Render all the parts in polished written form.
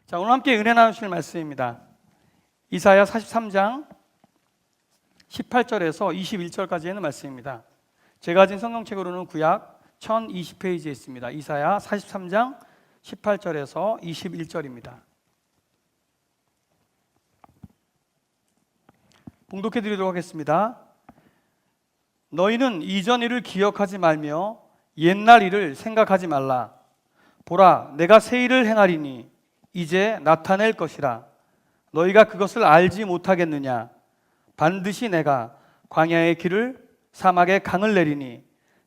자, 오늘 함께 은혜 나누실 말씀입니다. 이사야 43장 18절에서 21절까지 있는 말씀입니다. 제가 가진 성경책으로는 구약 1020페이지에 있습니다. 이사야 43장 18절에서 21절입니다. 봉독해 드리도록 하겠습니다. 너희는 이전 일을 기억하지 말며 옛날 일을 생각하지 말라. 보라, 내가 새 일을 행하리니 이제 나타낼 것이라. 너희가 그것을 알지 못하겠느냐? 반드시 내가 광야의 길을 사막의 강을 내리니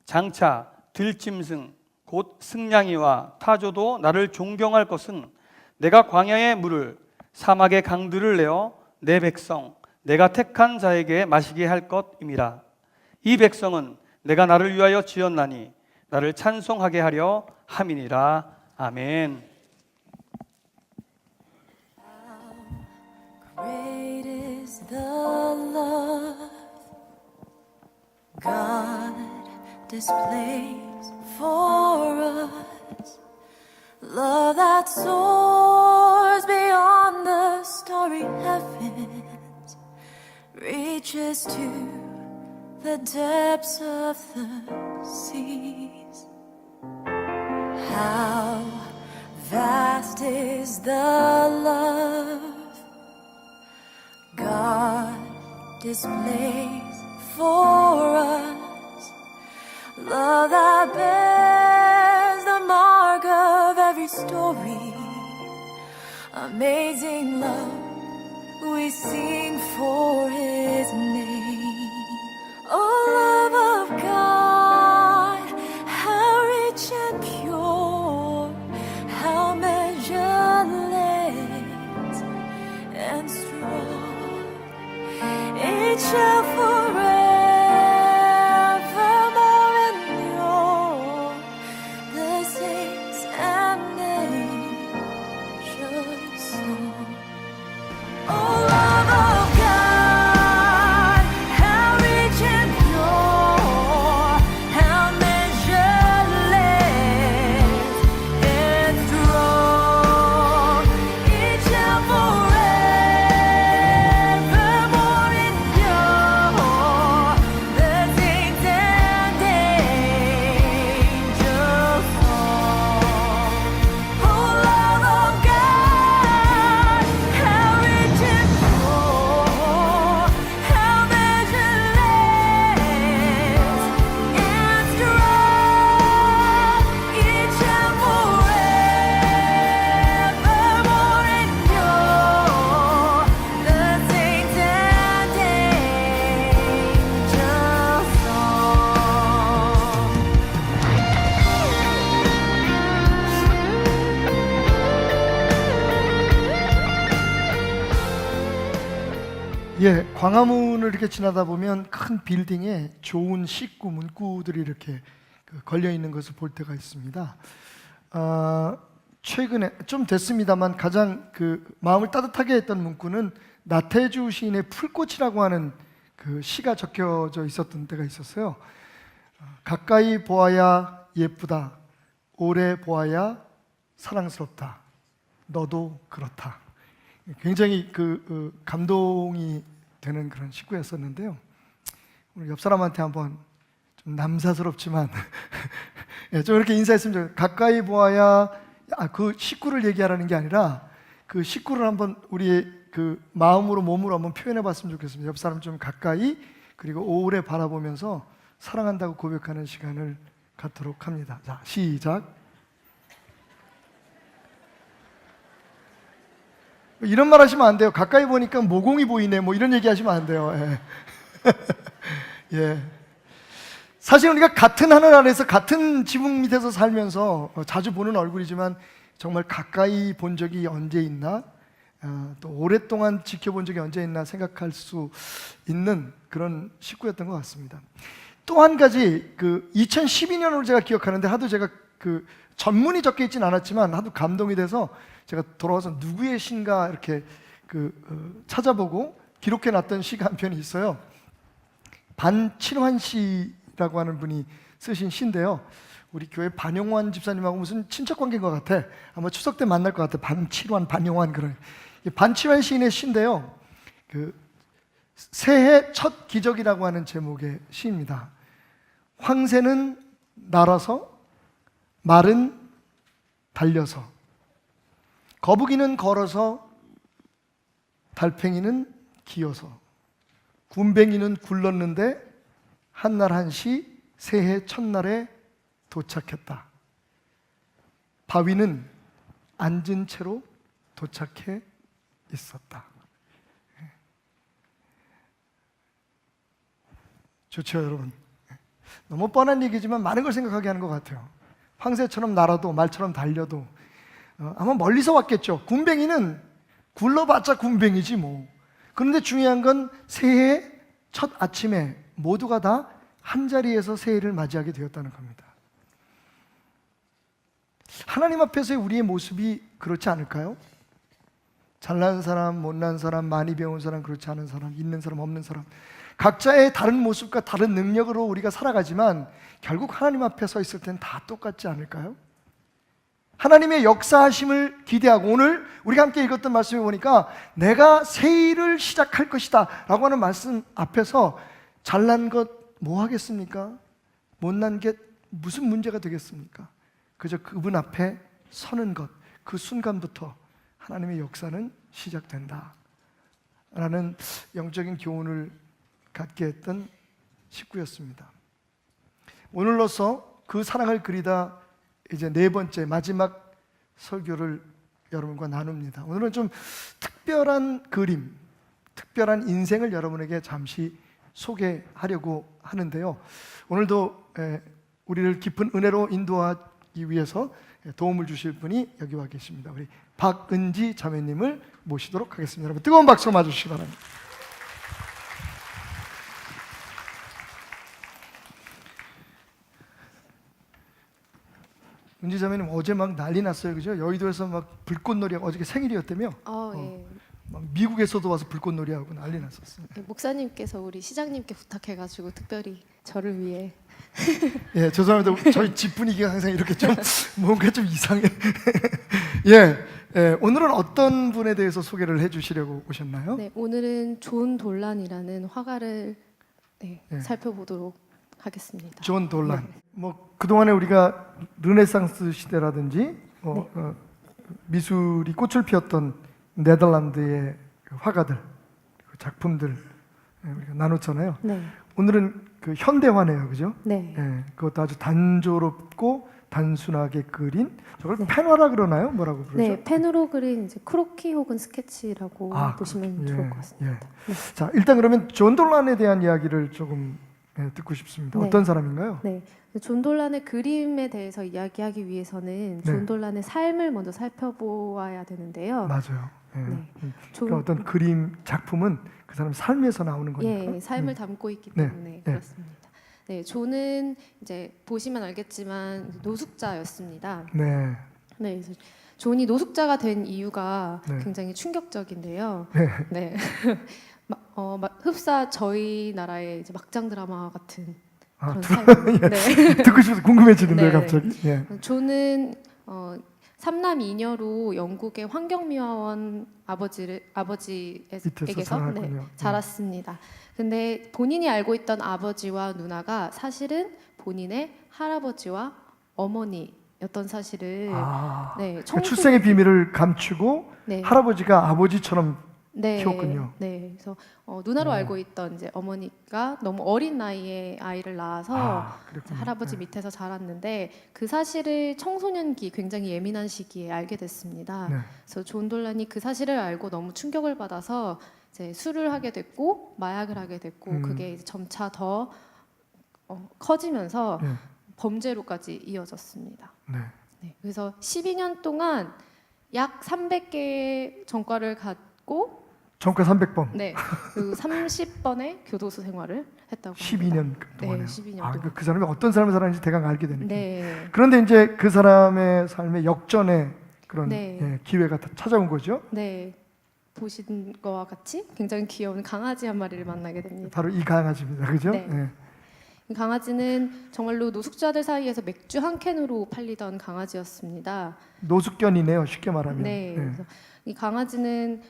장차 들짐승 곧 승냥이와 타조도 나를 존경할 것은 내가 광야의 물을 사막의 강들을 내어 내 백성 내가 택한 자에게 마시게 할 것임이라. 이 백성은 내가 나를 위하여 지었나니 나를 찬송하게 하려 함이니라. 아멘. Great is the love God displays for us, love that soars beyond the starry heavens, reaches to the depths of the seas. How vast is the love God displays for us, love that bears the mark of every story, amazing love we sing for His name. Oh, love of God, how rich and pure, how measureless and strong. It shall forevermore endure. The saints and angels song. Oh, love of God, how rich and pure, how measureless and strong. It shall forevermore endure. The saints and angels song. Oh, love of God, how rich and pure, how measureless and strong. It shall forevermore endure. The saints and angels 예, 광화문을 이렇게 지나다 보면 큰 빌딩에 좋은 식구, 문구들이 이렇게 걸려 있는 것을 볼 때가 있습니다. 최근에 좀 됐습니다만 가장 마음을 따뜻하게 했던 문구는 나태주 시인의 풀꽃이라고 하는 그 시가 적혀져 있었던 때가 있었어요. 가까이 보아야 예쁘다, 오래 보아야 사랑스럽다, 너도 그렇다. 굉장히 감동이 되는 그런 식구였었는데요. 우리 옆 사람한테 한번 좀 남사스럽지만 예, 좀 이렇게 인사했으면 좋겠어요. 가까이 보아야 그 식구를 얘기하라는 게 아니라 그 식구를 한번 우리의 마음으로 몸으로 한번 표현해 봤으면 좋겠습니다. 옆 사람 좀 가까이 그리고 오래 바라보면서 사랑한다고 고백하는 시간을 갖도록 합니다. 자, 시작. 이런 말 하시면 안 돼요. 가까이 보니까 모공이 보이네. 뭐 이런 얘기 하시면 안 돼요. 예. 예. 사실 우리가 같은 하늘 아래서 같은 지붕 밑에서 살면서 자주 보는 얼굴이지만 정말 가까이 본 적이 언제 있나? 또 오랫동안 지켜본 적이 언제 있나 생각할 수 있는 그런 식구였던 것 같습니다. 또 한 가지 2012년으로 제가 기억하는데 하도 제가 전문이 적혀 있진 않았지만 하도 감동이 돼서 제가 돌아와서 누구의 시인가 이렇게 찾아보고 기록해 놨던 시가 한 편이 있어요. 반칠환 씨라고 하는 분이 쓰신 시인데요. 우리 교회 반용환 집사님하고 무슨 친척 관계인 것 같아. 아마 추석 때 만날 것 같아. 반칠환, 반용환 그런. 이 반칠환 시인의 시인데요. 그 새해 첫 기적이라고 하는 제목의 시입니다. 황새는 날아서, 말은 달려서, 거북이는 걸어서, 달팽이는 기어서, 군뱅이는 굴렀는데 한날 한시 새해 첫날에 도착했다. 바위는 앉은 채로 도착해 있었다. 좋죠, 여러분. 너무 뻔한 얘기지만 많은 걸 생각하게 하는 것 같아요. 황새처럼 날아도 말처럼 달려도 아마 멀리서 왔겠죠. 군뱅이는 굴러봤자 군뱅이지 뭐. 그런데 중요한 건 새해 첫 아침에 모두가 다 한자리에서 새해를 맞이하게 되었다는 겁니다. 하나님 앞에서의 우리의 모습이 그렇지 않을까요? 잘난 사람, 못난 사람, 많이 배운 사람, 그렇지 않은 사람, 있는 사람, 없는 사람, 각자의 다른 모습과 다른 능력으로 우리가 살아가지만 결국 하나님 앞에 서 있을 땐 다 똑같지 않을까요? 하나님의 역사하심을 기대하고, 오늘 우리가 함께 읽었던 말씀에 보니까 내가 새 일을 시작할 것이다 라고 하는 말씀 앞에서 잘난 것 뭐 하겠습니까? 못난 게 무슨 문제가 되겠습니까? 그저 그분 앞에 서는 것, 그 순간부터 하나님의 역사는 시작된다 라는 영적인 교훈을 갖게 했던 식구였습니다. 오늘로서 그 사랑을 그리다 이제 네 번째 마지막 설교를 여러분과 나눕니다. 오늘은 좀 특별한 그림, 특별한 인생을 여러분에게 잠시 소개하려고 하는데요. 오늘도 우리를 깊은 은혜로 인도하기 위해서 도움을 주실 분이 여기 와 계십니다. 우리 박은지 자매님을 모시도록 하겠습니다. 여러분 뜨거운 박수로 맞아주시기 바랍니다. 은지 자매님 어제 막 난리 났어요, 그죠? 여의도에서 막 불꽃놀이하고, 어저께 생일이었다며? 예. 막 미국에서도 와서 불꽃놀이하고 난리 났었어요. 목사님께서 우리 시장님께 부탁해가지고 특별히 저를 위해 예, 죄송합니다. 저희 집 분위기가 항상 이렇게 좀 뭔가 좀 이상해. 예, 오늘은 어떤 분에 대해서 소개를 해주시려고 오셨나요? 네, 오늘은 존 돌란이라는 화가를 네. 살펴보도록 하겠습니다. 존 돌란. 네. 뭐 그동안에 우리가 르네상스 시대라든지 미술이 꽃을 피웠던 네덜란드의 화가들, 그 작품들 우리가 나눴잖아요. 네, 오늘은 그 현대화네요, 그죠? 네, 예, 그것도 아주 단조롭고 단순하게 그린, 저걸 페너라 그러나요? 뭐라고 부르죠? 네, 펜으로 그린 이제 크로키 혹은 스케치라고 보시면 그렇군요. 좋을 것 같습니다. 네. 자, 일단 그러면 존 돌란에 대한 이야기를 조금 듣고 싶습니다. 네. 어떤 사람인가요? 네, 존 돌란의 그림에 대해서 이야기하기 위해서는 존 네. 돌란의 삶을 먼저 살펴보아야 되는데요. 맞아요. 예. 네. 그러니까 어떤 그림 작품은 그 사람 삶에서 나오는 거니까. 예, 삶을 담고 있기 네, 때문에 네. 그렇습니다. 네, 존은 이제 보시면 알겠지만 노숙자였습니다. 네. 네, 그래서 존이 노숙자가 된 이유가 네. 굉장히 충격적인데요. 네. 네, 흡사 저희 나라의 이제 막장 드라마 같은 그런 삶. 예. 네. 듣고 싶어서 궁금해지는데요, 네, 네. 갑자기. 예. 존은 삼남 이녀로 영국의 환경미화원 밑에서 아버지에게서 자랐군요. 자랐습니다. 근데 본인이 알고 있던 아버지와 누나가 사실은 본인의 할아버지와 어머니였던 사실을 네, 그러니까 출생의 비밀을 감추고 네. 할아버지가 아버지처럼 네, 키웠군요. 네, 그래서 누나로 알고 있던 이제 어머니가 너무 어린 나이에 아이를 낳아서 그랬군요. 할아버지 네. 밑에서 자랐는데 그 사실을 청소년기 굉장히 예민한 시기에 알게 됐습니다. 네. 그래서 존 돌란이 그 사실을 알고 너무 충격을 받아서 이제 술을 하게 됐고 마약을 하게 됐고 그게 이제 점차 더 커지면서 네. 범죄로까지 이어졌습니다. 네. 네, 그래서 12년 동안 약 300개의 전과를 갖고 전과 300번. 네, 그 30번의 교도소 생활을 했다고 합니다. 12년 동안에. 네, 12년 동안. 그 사람이 어떤 삶을 살았는지 대강 알게 되는. 네, 그런데 이제 그 사람의 삶의 역전의 그런 네. 기회가 찾아온 거죠. 네, 보신 거와 같이 굉장히 귀여운 강아지 한 마리를 만나게 됩니다. 바로 이 강아지입니다. 그죠? 네. 이 강아지는 정말로 노숙자들 사이에서 맥주 한 캔으로 팔리던 강아지였습니다. 노숙견이네요, 쉽게 말하면. 네, 그래서 이 강아지는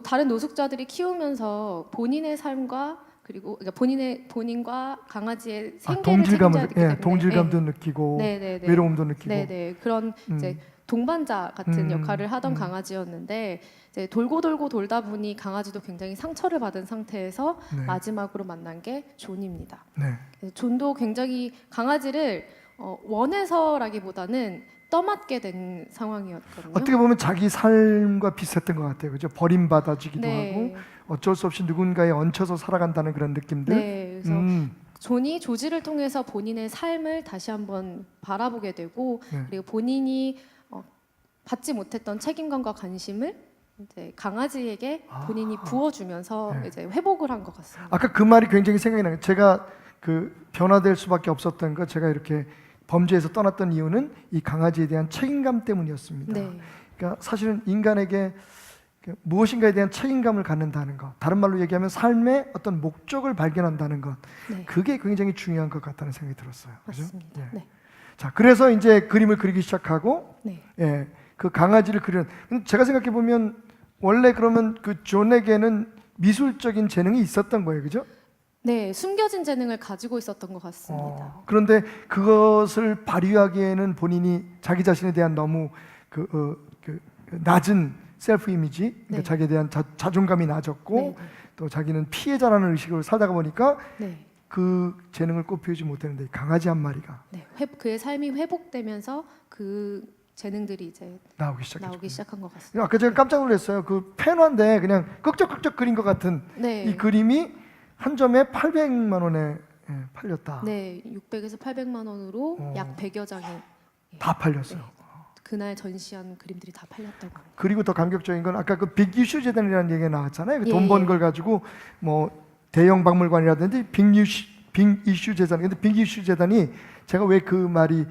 다른 노숙자들이 키우면서 본인의 삶과 그리고 그러니까 본인과 강아지의 생계를 동질감을, 책임져야 되기 때문에 동질감도 느끼고 네네네. 외로움도 느끼고. 네네 그런 이제 동반자 같은 역할을 하던 강아지였는데 이제 돌고 돌다 보니 강아지도 굉장히 상처를 받은 상태에서 네. 마지막으로 만난 게 존입니다. 네. 그래서 존도 굉장히 강아지를 원해서라기보다는 떠맡게 된 상황이었거든요. 어떻게 보면 자기 삶과 비슷했던 것 같아요. 그죠? 버림받아지기도 네. 하고 어쩔 수 없이 누군가에 얹혀서 살아간다는 그런 느낌들. 네, 그래서 존이 조지를 통해서 본인의 삶을 다시 한번 바라보게 되고 네. 그리고 본인이 받지 못했던 책임감과 관심을 이제 강아지에게 본인이 부어주면서 네. 이제 회복을 한 것 같습니다. 아까 그 말이 굉장히 생각이 나요. 제가 그 변화될 수밖에 없었던 거, 제가 이렇게 범죄에서 떠났던 이유는 이 강아지에 대한 책임감 때문이었습니다. 네, 그러니까 사실은 인간에게 무엇인가에 대한 책임감을 갖는다는 것, 다른 말로 얘기하면 삶의 어떤 목적을 발견한다는 것, 네, 그게 굉장히 중요한 것 같다는 생각이 들었어요. 그죠? 맞습니다. 예. 네, 자, 그래서 이제 그림을 그리기 시작하고, 네, 예, 그 강아지를 그리는. 제가 생각해 보면 원래 그러면 그 존에게는 미술적인 재능이 있었던 거예요, 그죠? 네, 숨겨진 재능을 가지고 있었던 것 같습니다. 그런데 그것을 발휘하기에는 본인이 자기 자신에 대한 너무 그 낮은 셀프 이미지, 그러니까 네. 자기에 대한 자존감이 낮았고 네, 또 자기는 피해자라는 의식으로 살다가 보니까 네, 그 재능을 꽃피우지 못했는데 강아지 한 마리가 네, 그의 삶이 회복되면서 그 재능들이 이제 나오기 시작했죠. 나오기 시작한 것 같습니다. 아까 제가 깜짝 놀랐어요. 그 펜화인데 그냥 꺽적꺽적 그린 것 같은 네, 이 그림이 한 점에 800만 원에 팔렸다. 네, 600에서 800만 원으로 어. 약 100여 장이 다 팔렸어요. 그날 전시한 그림들이 다 팔렸다고 합니다. 그리고 더 감격적인 건 아까 그 빅 이슈 재단이라는 얘기가 나왔잖아요. 예, 돈 번 예. 걸 가지고 뭐 대형 박물관이라든지 빅 이슈 재단. 근데 빅 이슈 재단이 제가 왜 그 말이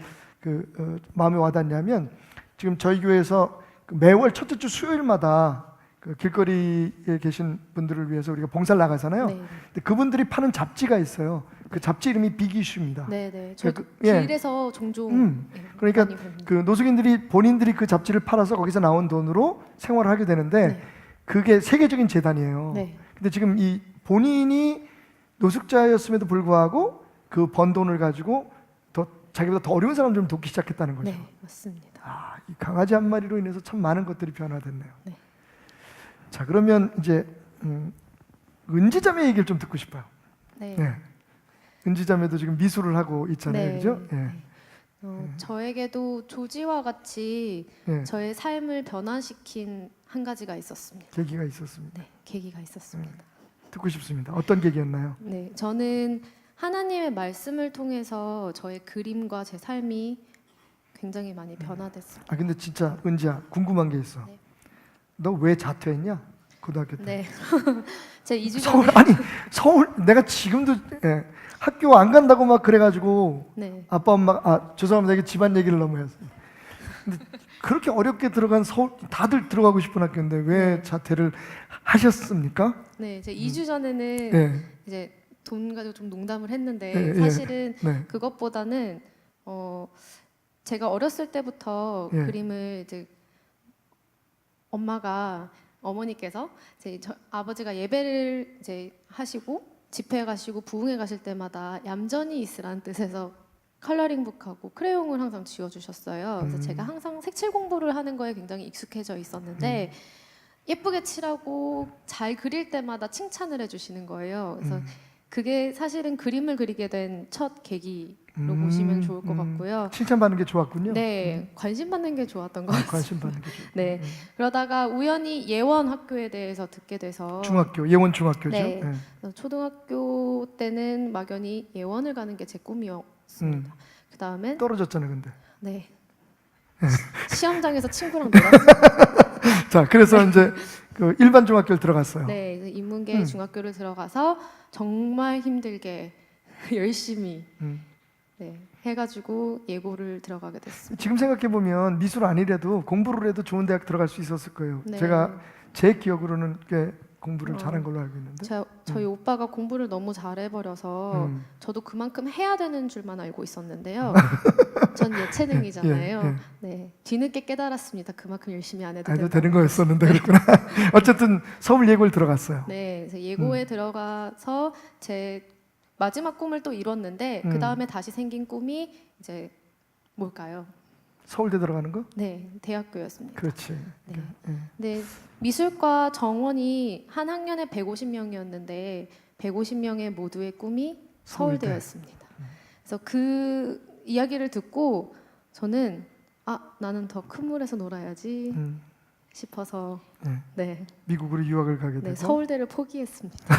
마음에 와닿냐면 지금 저희 교회에서 매월 첫째 주 수요일마다 그 길거리에 계신 분들을 위해서 우리가 봉사를 나가잖아요. 네, 근데 그분들이 파는 잡지가 있어요. 그 잡지 이름이 빅 이슈입니다. 네, 네. 저 예. 길에서 종종 예, 그러니까 많이 봅니다. 그 노숙인들이 본인들이 그 잡지를 팔아서 거기서 나온 돈으로 생활을 하게 되는데 네. 그게 세계적인 재단이에요. 네. 근데 지금 이 본인이 노숙자였음에도 불구하고 그 번 돈을 가지고 더 자기보다 더 어려운 사람들을 좀 돕기 시작했다는 거죠. 네, 맞습니다. 아, 이 강아지 한 마리로 인해서 참 많은 것들이 변화됐네요. 네. 자, 그러면 이제 은지자매 얘기를 좀 듣고 싶어요. 네. 네. 은지자매도 지금 미술을 하고 있잖아요, 네. 그죠? 예. 네. 저에게도 조지와 같이 예. 저의 삶을 변화시킨 한 가지가 있었습니다. 계기가 있었습니다. 네, 계기가 있었습니다. 듣고 싶습니다. 어떤 계기였나요? 네, 저는 하나님의 말씀을 통해서 저의 그림과 제 삶이 굉장히 많이 변화됐습니다. 아, 근데 진짜 은지야 궁금한 게 있어. 네. 너 왜 자퇴했냐? 고등학교 때. 네, 제 2주 서울 전에 아니 서울 내가 지금도 학교 안 간다고 막 그래가지고 네, 아빠 엄마 죄송합니다 이게 집안 얘기를 너무 해서 근데 그렇게 어렵게 들어간 서울 다들 들어가고 싶은 학교인데 왜 자퇴를 하셨습니까? 네, 제 2주 전에는 네. 이제 돈 가지고 좀 농담을 했는데 네, 사실은 네. 그것보다는 제가 어렸을 때부터 예. 그림을 이제 어머니께서 아버지가 예배를 이제 하시고 집회 가시고 부흥회 가실 때마다 얌전히 있으라는 뜻에서 컬러링북하고 크레용을 항상 지어주셨어요. 그래서 제가 항상 색칠 공부를 하는 거에 굉장히 익숙해져 있었는데 예쁘게 칠하고 잘 그릴 때마다 칭찬을 해주시는 거예요. 그래서 그게 사실은 그림을 그리게 된 첫 계기로 보시면 좋을 것 같고요. 칭찬받는 게 좋았군요. 네, 관심 받는 게 좋았던 것 아, 같아요. 관심 받는 게 좋. 네, 그러다가 우연히 예원 학교에 대해서 듣게 돼서 중학교 예원 중학교죠. 네. 네. 그래서 초등학교 때는 막연히 예원을 가는 게 제 꿈이었습니다. 그 다음엔 떨어졌잖아요, 근데. 네 시험장에서 친구랑 놀았어요. 자, 그래서 이제 그 일반 중학교를 들어갔어요. 네, 그래서 인문계 중학교를 들어가서 정말 힘들게 열심히 네, 해가지고 예고를 들어가게 됐습니다. 지금 생각해 보면 미술 아니래도 공부를 해도 좋은 대학 들어갈 수 있었을 거예요. 네. 제가 제 기억으로는 꽤 공부를 잘한 걸로 알고 있는데. 제가 저희 오빠가 공부를 너무 잘해버려서 음. 저도 그만큼 해야 되는 줄만 알고 있었는데요. 전 예체능이잖아요. 예, 예. 네, 뒤늦게 깨달았습니다. 그만큼 열심히 안 해도 해도 된다는 되는 거였었는데 그랬구나. 어쨌든 서울 예고를 들어갔어요. 네, 그래서 예고에 들어가서 제 마지막 꿈을 또 이뤘는데 그 다음에 다시 생긴 꿈이 이제 뭘까요? 서울대 들어가는 거? 네, 대학교였습니다. 그렇지. 네. 예. 네, 미술과 정원이 한 학년에 150명이었는데 150명의 모두의 꿈이 서울대. 서울대였습니다. 그래서 그 이야기를 듣고 저는 나는 더 큰 물에서 놀아야지 음. 싶어서 네. 네, 미국으로 유학을 가게 되고. 네 서울대를 포기했습니다.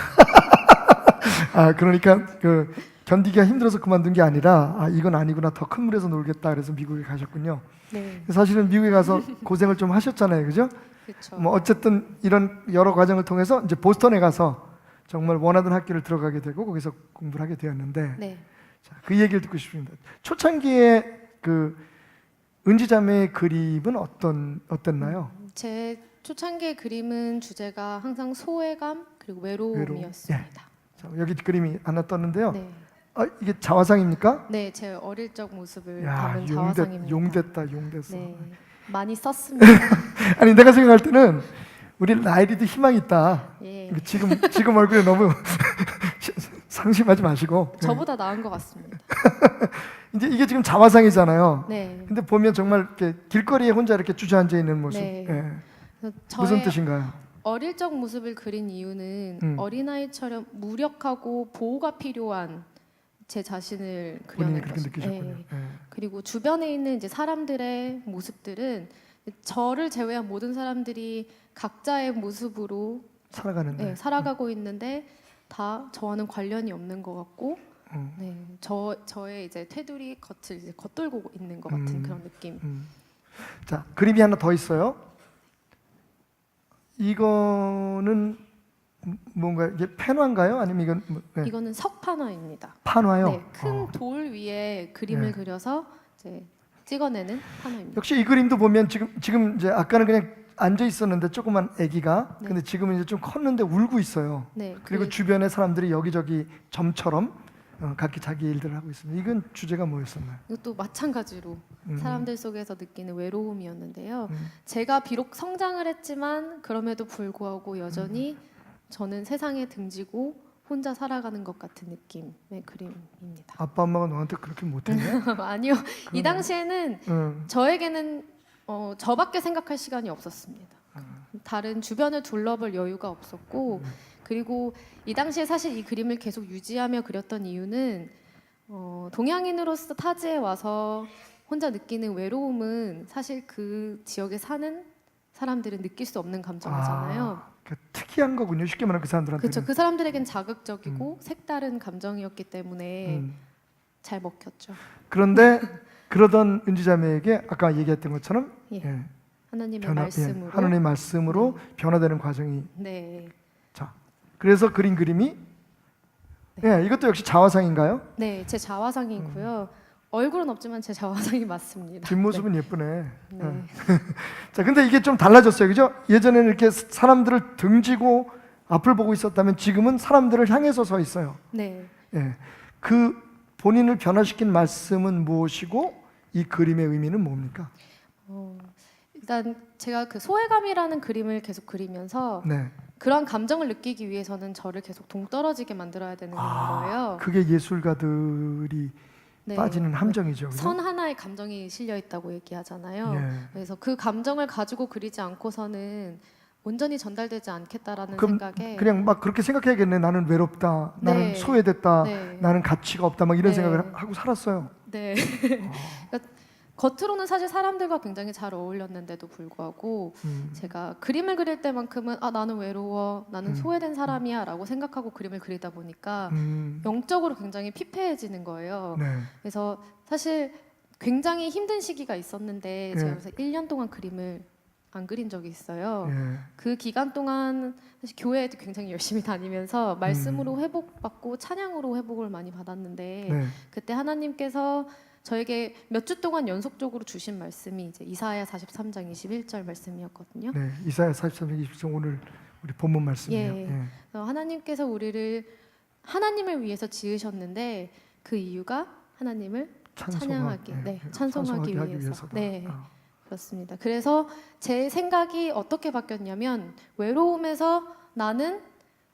그러니까 그 견디기가 힘들어서 그만둔 게 아니라 이건 아니구나, 더 큰 물에서 놀겠다 그래서 미국에 가셨군요. 네, 사실은 미국에 가서 고생을 좀 하셨잖아요, 그죠? 그렇죠. 뭐 어쨌든 이런 여러 과정을 통해서 이제 보스턴에 가서 정말 원하던 학교를 들어가게 되고 거기서 공부를 하게 되었는데, 네, 자, 그 얘기를 듣고 싶습니다. 초창기에 그 은지자매의 그림은 어땠나요? 제 초창기의 그림은 주제가 항상 소외감 그리고 외로움이었습니다. 자, 여기 그림이 하나 떴는데요. 네, 이게 자화상입니까? 네, 제 어릴 적 모습을 야, 담은 자화상입니다. 용됐어. 네, 많이 썼습니다. 아니 내가 생각할 때는 우리 라일이도 희망이 있다. 예, 지금 얼굴에 너무 상심하지 마시고. 저보다 나은 것 같습니다. 이제 이게 지금 자화상이잖아요. 네, 근데 보면 정말 이렇게 길거리에 혼자 이렇게 주저앉아 있는 모습. 네. 예. 그래서 무슨 저의 뜻인가요? 어릴 적 모습을 그린 이유는 어린아이처럼 무력하고 보호가 필요한 제 자신을 본인이 그려낸 그렇게 거죠. 느끼셨군요. 예. 예. 그리고 주변에 있는 이제 사람들의 모습들은 저를 제외한 모든 사람들이 각자의 모습으로 살아가는데. 살아가고 있는데 다 저와는 관련이 없는 것 같고, 음. 네, 저의 이제 테두리 겉을 이제 겉돌고 있는 것 같은 그런 느낌. 자, 그림이 하나 더 있어요. 이거는 뭔가 이게 펜화인가요? 아니면 이건 네. 이거는 석판화입니다. 판화요? 네, 큰 돌 위에 그림을 네. 그려서 이제 찍어내는 판화입니다. 역시 이 그림도 보면 지금 이제 아까는 그냥 앉아 있었는데 조그만 아기가 네. 근데 지금은 이제 좀 컸는데 울고 있어요. 네, 그리고 주변에 사람들이 여기저기 점처럼 각기 자기 일들을 하고 있습니다. 이건 주제가 뭐였었나요? 이것도 마찬가지로 사람들 속에서 느끼는 외로움이었는데요. 음. 제가 비록 성장을 했지만 그럼에도 불구하고 여전히 저는 세상에 등지고 혼자 살아가는 것 같은 느낌의 그림입니다. 아빠 엄마가 너한테 그렇게 못했냐? 아니요, 이 당시에는 저에게는 저밖에 생각할 시간이 없었습니다. 다른 주변을 둘러볼 여유가 없었고, 그리고 이 당시에 사실 이 그림을 계속 유지하며 그렸던 이유는 동양인으로서 타지에 와서 혼자 느끼는 외로움은 사실 그 지역에 사는 사람들은 느낄 수 없는 감정이잖아요. 특이한 거군요. 쉽게 말하면 그 사람들한테. 그렇죠. 그 사람들에겐 자극적이고 색다른 감정이었기 때문에 잘 먹혔죠. 그런데 그러던 은지자매에게 아까 얘기했던 것처럼 예. 하나님의 변화, 말씀으로. 하나님의 말씀으로 변화되는 과정이. 네. 자, 그래서 그린 그림이 이것도 역시 자화상인가요? 네, 제 자화상이고요. 얼굴은 없지만 제 자화상이 맞습니다. 뒷모습은 예쁘네. 네. 자, 근데 이게 좀 달라졌어요, 그죠? 예전에는 이렇게 사람들을 등지고 앞을 보고 있었다면 지금은 사람들을 향해서 서 있어요. 네. 예, 그 본인을 변화시킨 말씀은 무엇이고 이 그림의 의미는 뭡니까? 일단 제가 그 소외감이라는 그림을 계속 그리면서 네, 그런 감정을 느끼기 위해서는 저를 계속 동떨어지게 만들어야 되는 거예요. 그게 예술가들이 네. 빠지는 함정이죠, 그죠? 선 하나의 감정이 실려 있다고 얘기하잖아요. 예. 그래서 그 감정을 가지고 그리지 않고서는 온전히 전달되지 않겠다라는 그럼 생각에 그냥 막 그렇게 생각해야겠네. 나는 외롭다, 나는 네. 소외됐다, 네. 나는 가치가 없다, 막 이런 네. 생각을 하고 살았어요. 네. 그러니까 겉으로는 사실 사람들과 굉장히 잘 어울렸는데도 불구하고 제가 그림을 그릴 때만큼은 나는 외로워, 나는 소외된 사람이야라고 생각하고 그림을 그리다 보니까 영적으로 굉장히 피폐해지는 거예요. 네. 그래서 사실 굉장히 힘든 시기가 있었는데 제가 예. 그래서 1년 동안 그림을 안 그린 적이 있어요. 예. 그 기간 동안 사실 교회에도 굉장히 열심히 다니면서 말씀으로 회복받고 찬양으로 회복을 많이 받았는데 네. 그때 하나님께서 저에게 몇 주 동안 연속적으로 주신 말씀이 이제 이사야 43장 21절 말씀이었거든요. 네. 이사야 43장 20절 오늘 우리 본문 말씀이에요. 예. 예. 그래서 하나님께서 우리를 하나님을 위해서 지으셨는데 그 이유가 하나님을 찬양하기, 네, 찬송하기 하기 위해서. 위해서다. 네. 그렇습니다. 그래서 제 생각이 어떻게 바뀌었냐면 외로움에서 나는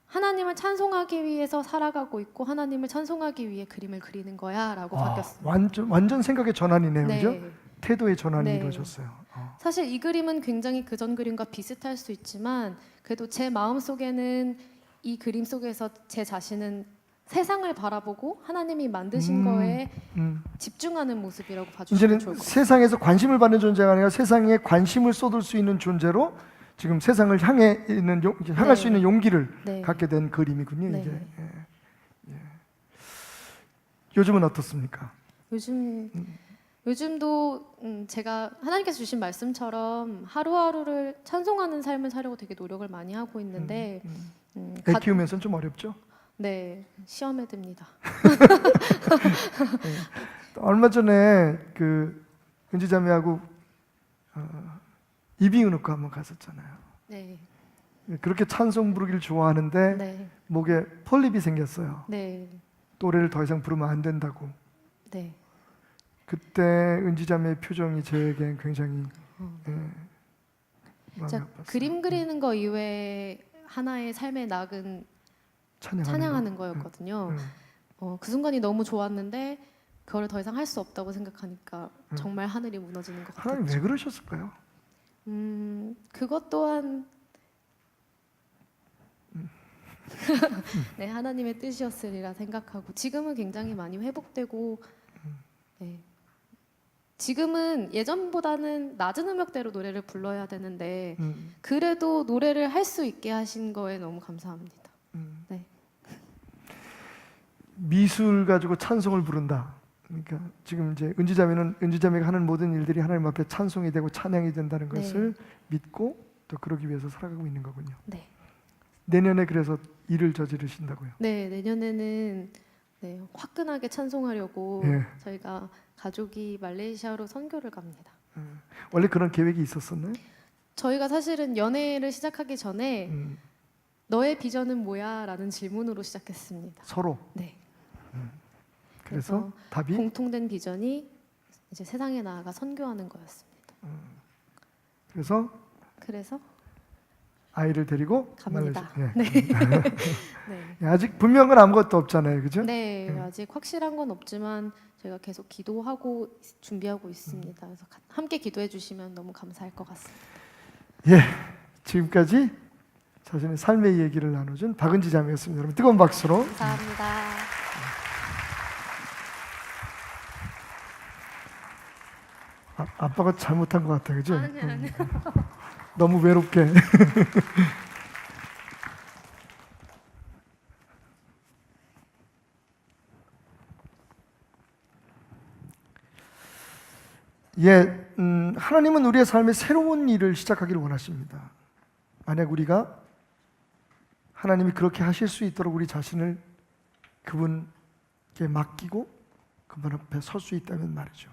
하나님을 찬송하기 위해서 살아가고 있고 하나님을 찬송하기 위해 그림을 그리는 거야라고 바뀌었습니다. 완전 생각의 전환이네요, 네. 그죠? 태도의 전환이 네. 이루어졌어요. 사실 이 그림은 굉장히 그전 그림과 비슷할 수 있지만 그래도 제 마음 속에는 이 그림 속에서 제 자신은 세상을 바라보고 하나님이 만드신 거에 집중하는 모습이라고 봐주시면 이제는 좋을 것 같아요. 세상에서 관심을 받는 존재가 아니라 세상에 관심을 쏟을 수 있는 존재로 지금 세상을 향할 수 있는 용기를 네. 갖게 된 그림이군요. 네. 이제 요즘은 어떻습니까? 요즘도 제가 하나님께서 주신 말씀처럼 하루하루를 찬송하는 삶을 살려고 되게 노력을 많이 하고 있는데 애 키우면서는 좀 어렵죠? 네, 시험에 듭니다. 얼마 전에 그 은지자매하고 이비인후과 한번 갔었잖아요. 네, 그렇게 찬송 부르기를 좋아하는데 네, 목에 폴립이 생겼어요. 네, 노래를 더 이상 부르면 안 된다고. 네. 그때 은지자매의 표정이 제게 굉장히 마음이 자, 아팠어요. 그림 그리는 거 이외에 하나의 삶의 낙은 찬양하는 거였거든요. 그 순간이 너무 좋았는데 그걸 더 이상 할 수 없다고 생각하니까 정말 하늘이 무너지는 것 하나님 같았죠. 왜 그러셨을까요? 그것 또한 네, 하나님의 뜻이었으리라 생각하고 지금은 굉장히 많이 회복되고 네. 지금은 예전보다는 낮은 음역대로 노래를 불러야 되는데 그래도 노래를 할 수 있게 하신 거에 너무 감사합니다. 네. 미술 가지고 찬송을 부른다. 그러니까 지금 이제 은지자매가 하는 모든 일들이 하나님 앞에 찬송이 되고 찬양이 된다는 네. 것을 믿고 또 그러기 위해서 살아가고 있는 거군요. 네. 내년에 그래서 일을 저지르신다고요. 네, 내년에는 네, 화끈하게 찬송하려고 예. 저희가 가족이 말레이시아로 선교를 갑니다. 원래 그런 계획이 있었었나요? 저희가 사실은 연애를 시작하기 전에 음, 너의 비전은 뭐야? 라는 질문으로 시작했습니다. 서로. 네. 그래서 답이 공통된 비전이 이제 세상에 나아가 선교하는 거였습니다. 그래서 아이를 데리고 갑니다. 말레이시아. 예. 네. 아직 분명한 건 아무것도 없잖아요, 그죠? 네, 아직 확실한 건 없지만 저희가 계속 기도하고 준비하고 있습니다. 그래서 함께 기도해 주시면 너무 감사할 것 같습니다. 예, 지금까지 자신의 삶의 얘기를 나눠준 박은지 자매였습니다. 여러분 뜨거운 박수로. 감사합니다. 아빠가 잘못한 것 같아, 그죠? 아니요. 너무 외롭게. 예, 하나님은 우리의 삶에 새로운 일을 시작하기를 원하십니다. 만약 우리가 하나님이 그렇게 하실 수 있도록 우리 자신을 그분께 맡기고 그분 앞에 설 수 있다면 말이죠.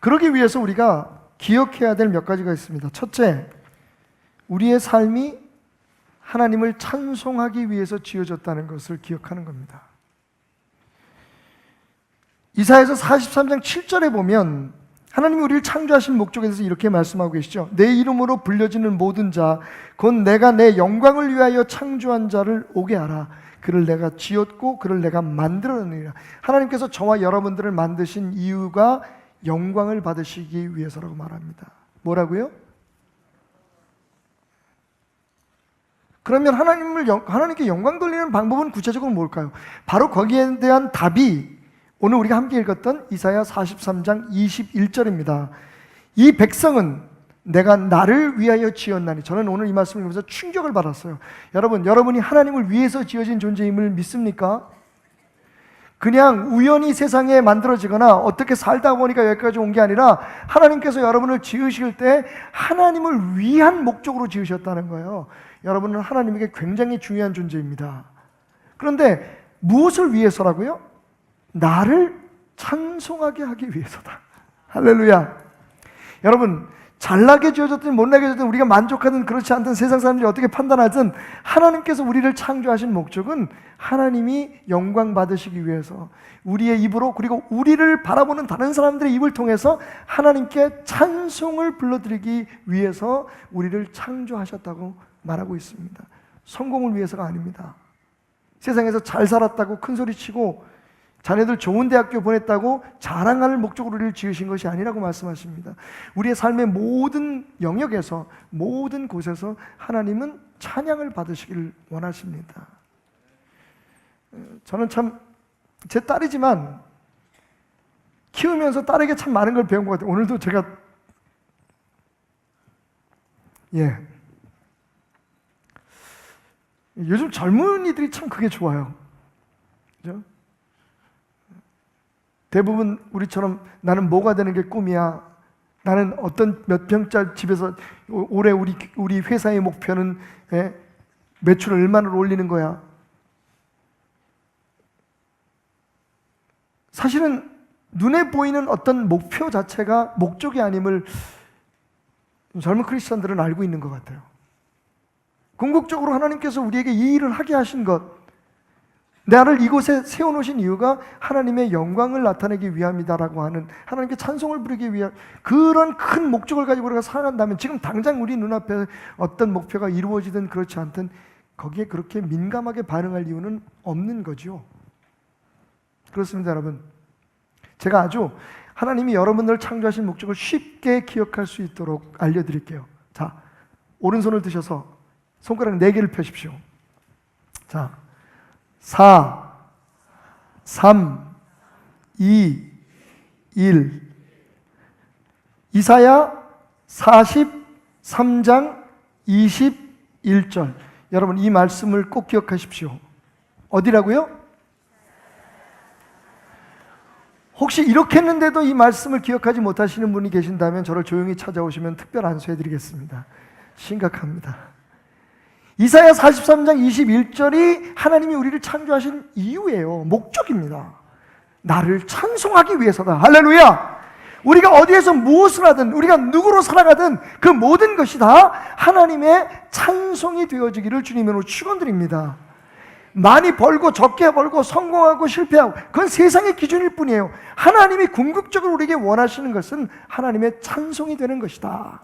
그러기 위해서 우리가 기억해야 될 몇 가지가 있습니다. 첫째, 우리의 삶이 하나님을 찬송하기 위해서 지어졌다는 것을 기억하는 겁니다. 이사야서 43장 7절에 보면 하나님이 우리를 창조하신 목적에 대해서 이렇게 말씀하고 계시죠. 내 이름으로 불려지는 모든 자, 곧 내가 내 영광을 위하여 창조한 자를 오게 하라. 그를 내가 지었고 그를 내가 만들어내리라. 하나님께서 저와 여러분들을 만드신 이유가 영광을 받으시기 위해서라고 말합니다. 뭐라고요? 그러면 하나님께 영광 돌리는 방법은 구체적으로 뭘까요? 바로 거기에 대한 답이 오늘 우리가 함께 읽었던 이사야 43장 21절입니다. 이 백성은 내가 나를 위하여 지었나니. 저는 오늘 이 말씀을 읽으면서 충격을 받았어요. 여러분이 하나님을 위해서 지어진 존재임을 믿습니까? 그냥 우연히 세상에 만들어지거나 어떻게 살다 보니까 여기까지 온 게 아니라 하나님께서 여러분을 지으실 때 하나님을 위한 목적으로 지으셨다는 거예요. 여러분은 하나님에게 굉장히 중요한 존재입니다. 그런데 무엇을 위해서라고요? 나를 찬송하게 하기 위해서다. 할렐루야. 여러분, 잘나게 지어졌든 못나게 지어졌든 우리가 만족하든 그렇지 않든 세상 사람들이 어떻게 판단하든 하나님께서 우리를 창조하신 목적은 하나님이 영광 받으시기 위해서 우리의 입으로 그리고 우리를 바라보는 다른 사람들의 입을 통해서 하나님께 찬송을 불러드리기 위해서 우리를 창조하셨다고 말하고 있습니다. 성공을 위해서가 아닙니다. 세상에서 잘 살았다고 큰소리치고 자녀들 좋은 대학교 보냈다고 자랑할 목적으로 우리를 지으신 것이 아니라고 말씀하십니다. 우리의 삶의 모든 영역에서 모든 곳에서 하나님은 찬양을 받으시기를 원하십니다. 저는 참 제 딸이지만 키우면서 딸에게 참 많은 걸 배운 것 같아요. 오늘도 제가 요즘 젊은이들이 참 그게 좋아요. 그죠? 대부분 우리처럼 나는 뭐가 되는 게 꿈이야. 나는 어떤 몇 평짜리 집에서 올해 우리 회사의 목표는 매출을 얼마나 올리는 거야. 사실은 눈에 보이는 어떤 목표 자체가 목적이 아님을 젊은 크리스천들은 알고 있는 것 같아요. 궁극적으로 하나님께서 우리에게 이 일을 하게 하신 것, 나를 이곳에 세워놓으신 이유가 하나님의 영광을 나타내기 위함이다라고 하는, 하나님께 찬송을 부르기 위한 그런 큰 목적을 가지고 우리가 살아간다면 지금 당장 우리 눈앞에 어떤 목표가 이루어지든 그렇지 않든 거기에 그렇게 민감하게 반응할 이유는 없는 거죠. 그렇습니다, 여러분. 제가 아주 하나님이 여러분들을 창조하신 목적을 쉽게 기억할 수 있도록 알려드릴게요. 자, 오른손을 드셔서 손가락 4개를 펴십시오. 자, 4, 3, 2, 1. 이사야 43장 21절. 여러분 이 말씀을 꼭 기억하십시오. 어디라고요? 혹시 이렇게 했는데도 이 말씀을 기억하지 못하시는 분이 계신다면 저를 조용히 찾아오시면 특별 안수해드리겠습니다. 심각합니다. 이사야 43장 21절이 하나님이 우리를 창조하신 이유예요. 목적입니다. 나를 찬송하기 위해서다. 할렐루야! 우리가 어디에서 무엇을 하든 우리가 누구로 살아가든 그 모든 것이 다 하나님의 찬송이 되어지기를 주님으로 축원드립니다. 많이 벌고 적게 벌고 성공하고 실패하고 그건 세상의 기준일 뿐이에요. 하나님이 궁극적으로 우리에게 원하시는 것은 하나님의 찬송이 되는 것이다.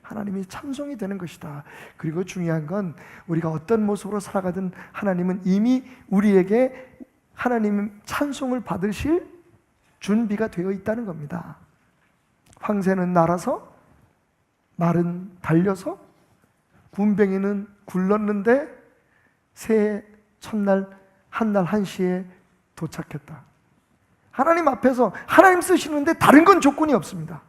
하나님이 찬송이 되는 것이다. 그리고 중요한 건 우리가 어떤 모습으로 살아가든 하나님은 이미 우리에게 하나님 찬송을 받으실 준비가 되어 있다는 겁니다. 황새는 날아서 말은 달려서 군뱅이는 굴렀는데 새해 첫날 한날 한시에 도착했다. 하나님 앞에서 하나님 쓰시는데 다른 건 조건이 없습니다.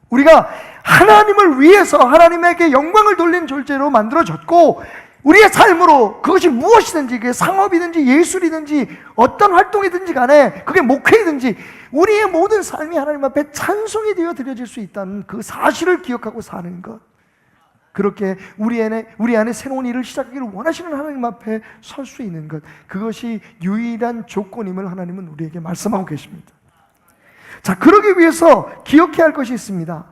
우리가 하나님을 위해서 하나님에게 영광을 돌린 존재로 만들어졌고 우리의 삶으로 그것이 무엇이든지 그게 상업이든지 예술이든지 어떤 활동이든지 간에 그게 목회이든지 우리의 모든 삶이 하나님 앞에 찬송이 되어 드려질 수 있다는 그 사실을 기억하고 사는 것, 그렇게 우리 안에 새로운 일을 시작하기를 원하시는 하나님 앞에 설 수 있는 것, 그것이 유일한 조건임을 하나님은 우리에게 말씀하고 계십니다. 자, 그러기 위해서 기억해야 할 것이 있습니다.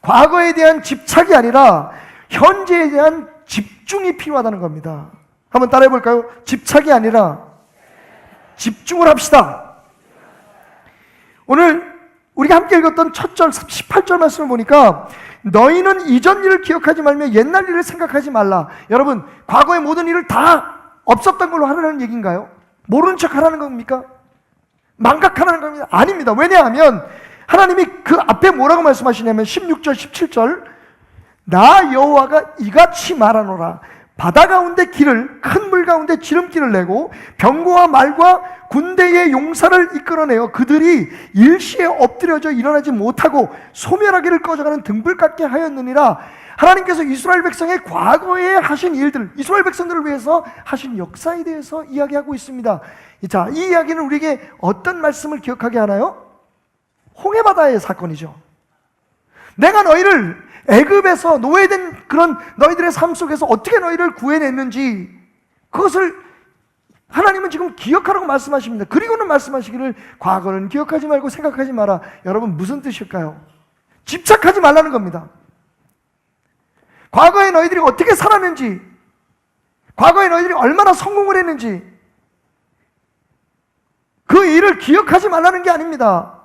과거에 대한 집착이 아니라 현재에 대한 집중이 필요하다는 겁니다. 한번 따라해 볼까요? 집착이 아니라 집중을 합시다. 오늘 우리가 함께 읽었던 첫 절 18절 말씀을 보니까 너희는 이전 일을 기억하지 말며 옛날 일을 생각하지 말라. 여러분, 과거의 모든 일을 다 없었던 걸로 하라는 얘기인가요? 모르는 척 하라는 겁니까? 망각하라는 겁니다. 아닙니다. 왜냐하면 하나님이 그 앞에 뭐라고 말씀하시냐면 16절 17절 나 여호와가 이같이 말하노라. 바다 가운데 길을 큰 물 가운데 지름길을 내고 병거와 말과 군대의 용사를 이끌어내어 그들이 일시에 엎드려져 일어나지 못하고 소멸하기를 꺼져가는 등불 같게 하였느니라. 하나님께서 이스라엘 백성의 과거에 하신 일들, 이스라엘 백성들을 위해서 하신 역사에 대해서 이야기하고 있습니다. 자, 이 이야기는 우리에게 어떤 말씀을 기억하게 하나요? 홍해바다의 사건이죠. 내가 너희를 애굽에서 노예된 그런 너희들의 삶 속에서 어떻게 너희를 구해냈는지 그것을 하나님은 지금 기억하라고 말씀하십니다. 그리고는 말씀하시기를 과거는 기억하지 말고 생각하지 마라. 여러분 무슨 뜻일까요? 집착하지 말라는 겁니다. 과거에 너희들이 어떻게 살았는지, 과거에 너희들이 얼마나 성공을 했는지 그 일을 기억하지 말라는 게 아닙니다.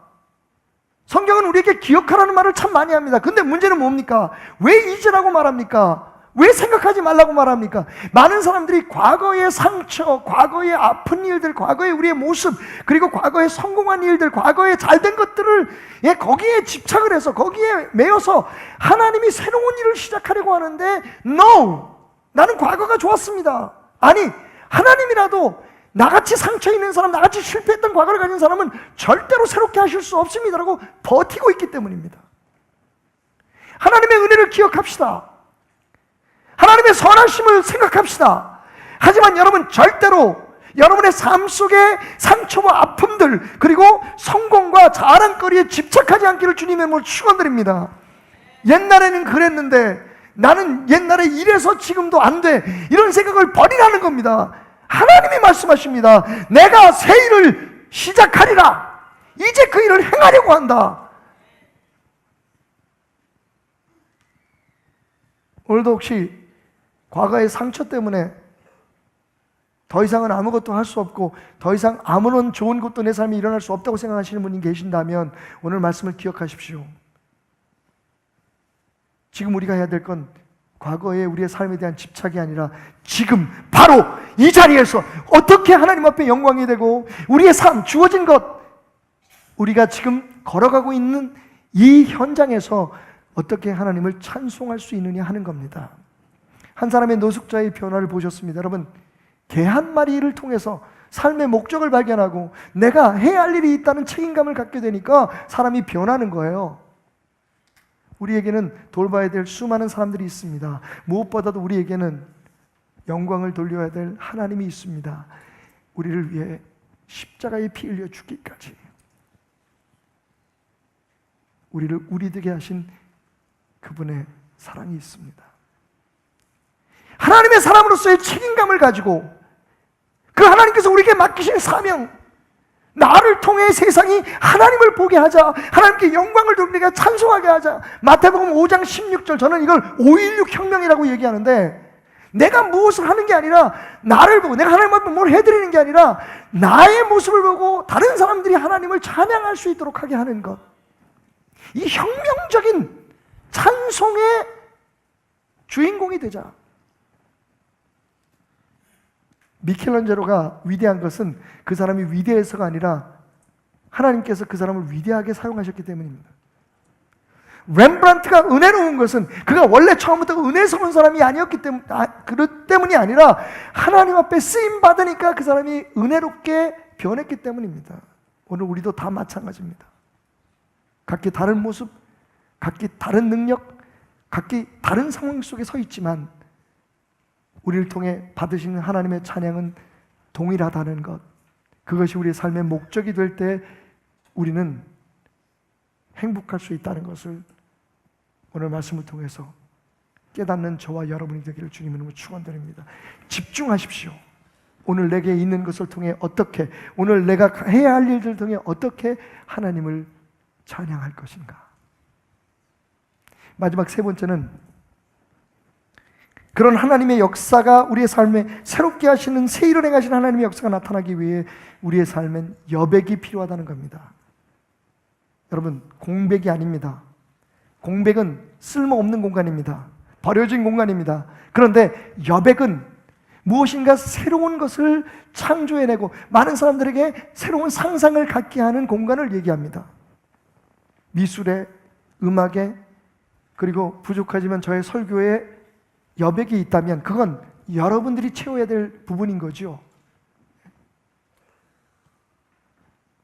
성경은 우리에게 기억하라는 말을 참 많이 합니다. 근데 문제는 뭡니까? 왜 잊으라고 말합니까? 왜 생각하지 말라고 말합니까? 많은 사람들이 과거의 상처, 과거의 아픈 일들, 과거의 우리의 모습, 그리고 과거의 성공한 일들, 과거의 잘된 것들을 거기에 집착을 해서 거기에 매여서 하나님이 새로운 일을 시작하려고 하는데 No! 나는 과거가 좋았습니다. 아니, 하나님이라도 나같이 상처 있는 사람, 나같이 실패했던 과거를 가진 사람은 절대로 새롭게 하실 수 없습니다라고 버티고 있기 때문입니다. 하나님의 은혜를 기억합시다. 하나님의 선하심을 생각합시다. 하지만 여러분 절대로 여러분의 삶 속에 상처와 아픔들 그리고 성공과 자랑거리에 집착하지 않기를 주님의 이름으로 축원드립니다. 옛날에는 그랬는데 나는 옛날에 이래서 지금도 안 돼, 이런 생각을 버리라는 겁니다. 하나님이 말씀하십니다. 내가 새 일을 시작하리라. 이제 그 일을 행하려고 한다. 오늘도 혹시 과거의 상처 때문에 더 이상은 아무것도 할 수 없고 더 이상 아무런 좋은 것도 내 삶에 일어날 수 없다고 생각하시는 분이 계신다면 오늘 말씀을 기억하십시오. 지금 우리가 해야 될 건 과거의 우리의 삶에 대한 집착이 아니라 지금 바로 이 자리에서 어떻게 하나님 앞에 영광이 되고 우리의 삶, 주어진 것, 우리가 지금 걸어가고 있는 이 현장에서 어떻게 하나님을 찬송할 수 있느냐 하는 겁니다. 한 사람의 노숙자의 변화를 보셨습니다. 여러분, 개 한 마리를 통해서 삶의 목적을 발견하고 내가 해야 할 일이 있다는 책임감을 갖게 되니까 사람이 변하는 거예요. 우리에게는 돌봐야 될 수많은 사람들이 있습니다. 무엇보다도 우리에게는 영광을 돌려야 될 하나님이 있습니다. 우리를 위해 십자가에 피 흘려 죽기까지 우리를 우리 되게 하신 그분의 사랑이 있습니다. 하나님의 사람으로서의 책임감을 가지고 그 하나님께서 우리에게 맡기신 사명, 나를 통해 세상이 하나님을 보게 하자, 하나님께 영광을 돌리게 찬송하게 하자. 마태복음 5장 16절, 저는 이걸 5.16 혁명이라고 얘기하는데 내가 무엇을 하는 게 아니라 나를 보고 내가 하나님 앞에 뭘 해드리는 게 아니라 나의 모습을 보고 다른 사람들이 하나님을 찬양할 수 있도록 하게 하는 것, 이 혁명적인 찬송의 주인공이 되자. 미켈란젤로가 위대한 것은 그 사람이 위대해서가 아니라 하나님께서 그 사람을 위대하게 사용하셨기 때문입니다. 렘브란트가 은혜로운 것은 그가 원래 처음부터 은혜스러운 사람이 아니었기 때문이 아니라 하나님 앞에 쓰임 받으니까 그 사람이 은혜롭게 변했기 때문입니다. 오늘 우리도 다 마찬가지입니다. 각기 다른 모습, 각기 다른 능력, 각기 다른 상황 속에 서 있지만 우리를 통해 받으시는 하나님의 찬양은 동일하다는 것, 그것이 우리의 삶의 목적이 될 때 우리는 행복할 수 있다는 것을 오늘 말씀을 통해서 깨닫는 저와 여러분이 되기를 주님의 이름으로 축원드립니다. 집중하십시오. 오늘 내게 있는 것을 통해 어떻게, 오늘 내가 해야 할 일들을 통해 어떻게 하나님을 찬양할 것인가. 마지막 세 번째는 그런 하나님의 역사가 우리의 삶에 새롭게 하시는 새 일을 행하시는 하나님의 역사가 나타나기 위해 우리의 삶엔 여백이 필요하다는 겁니다. 여러분, 공백이 아닙니다. 공백은 쓸모없는 공간입니다. 버려진 공간입니다. 그런데 여백은 무엇인가 새로운 것을 창조해내고 많은 사람들에게 새로운 상상을 갖게 하는 공간을 얘기합니다. 미술에, 음악에, 그리고 부족하지만 저의 설교에 여백이 있다면 그건 여러분들이 채워야 될 부분인 거죠.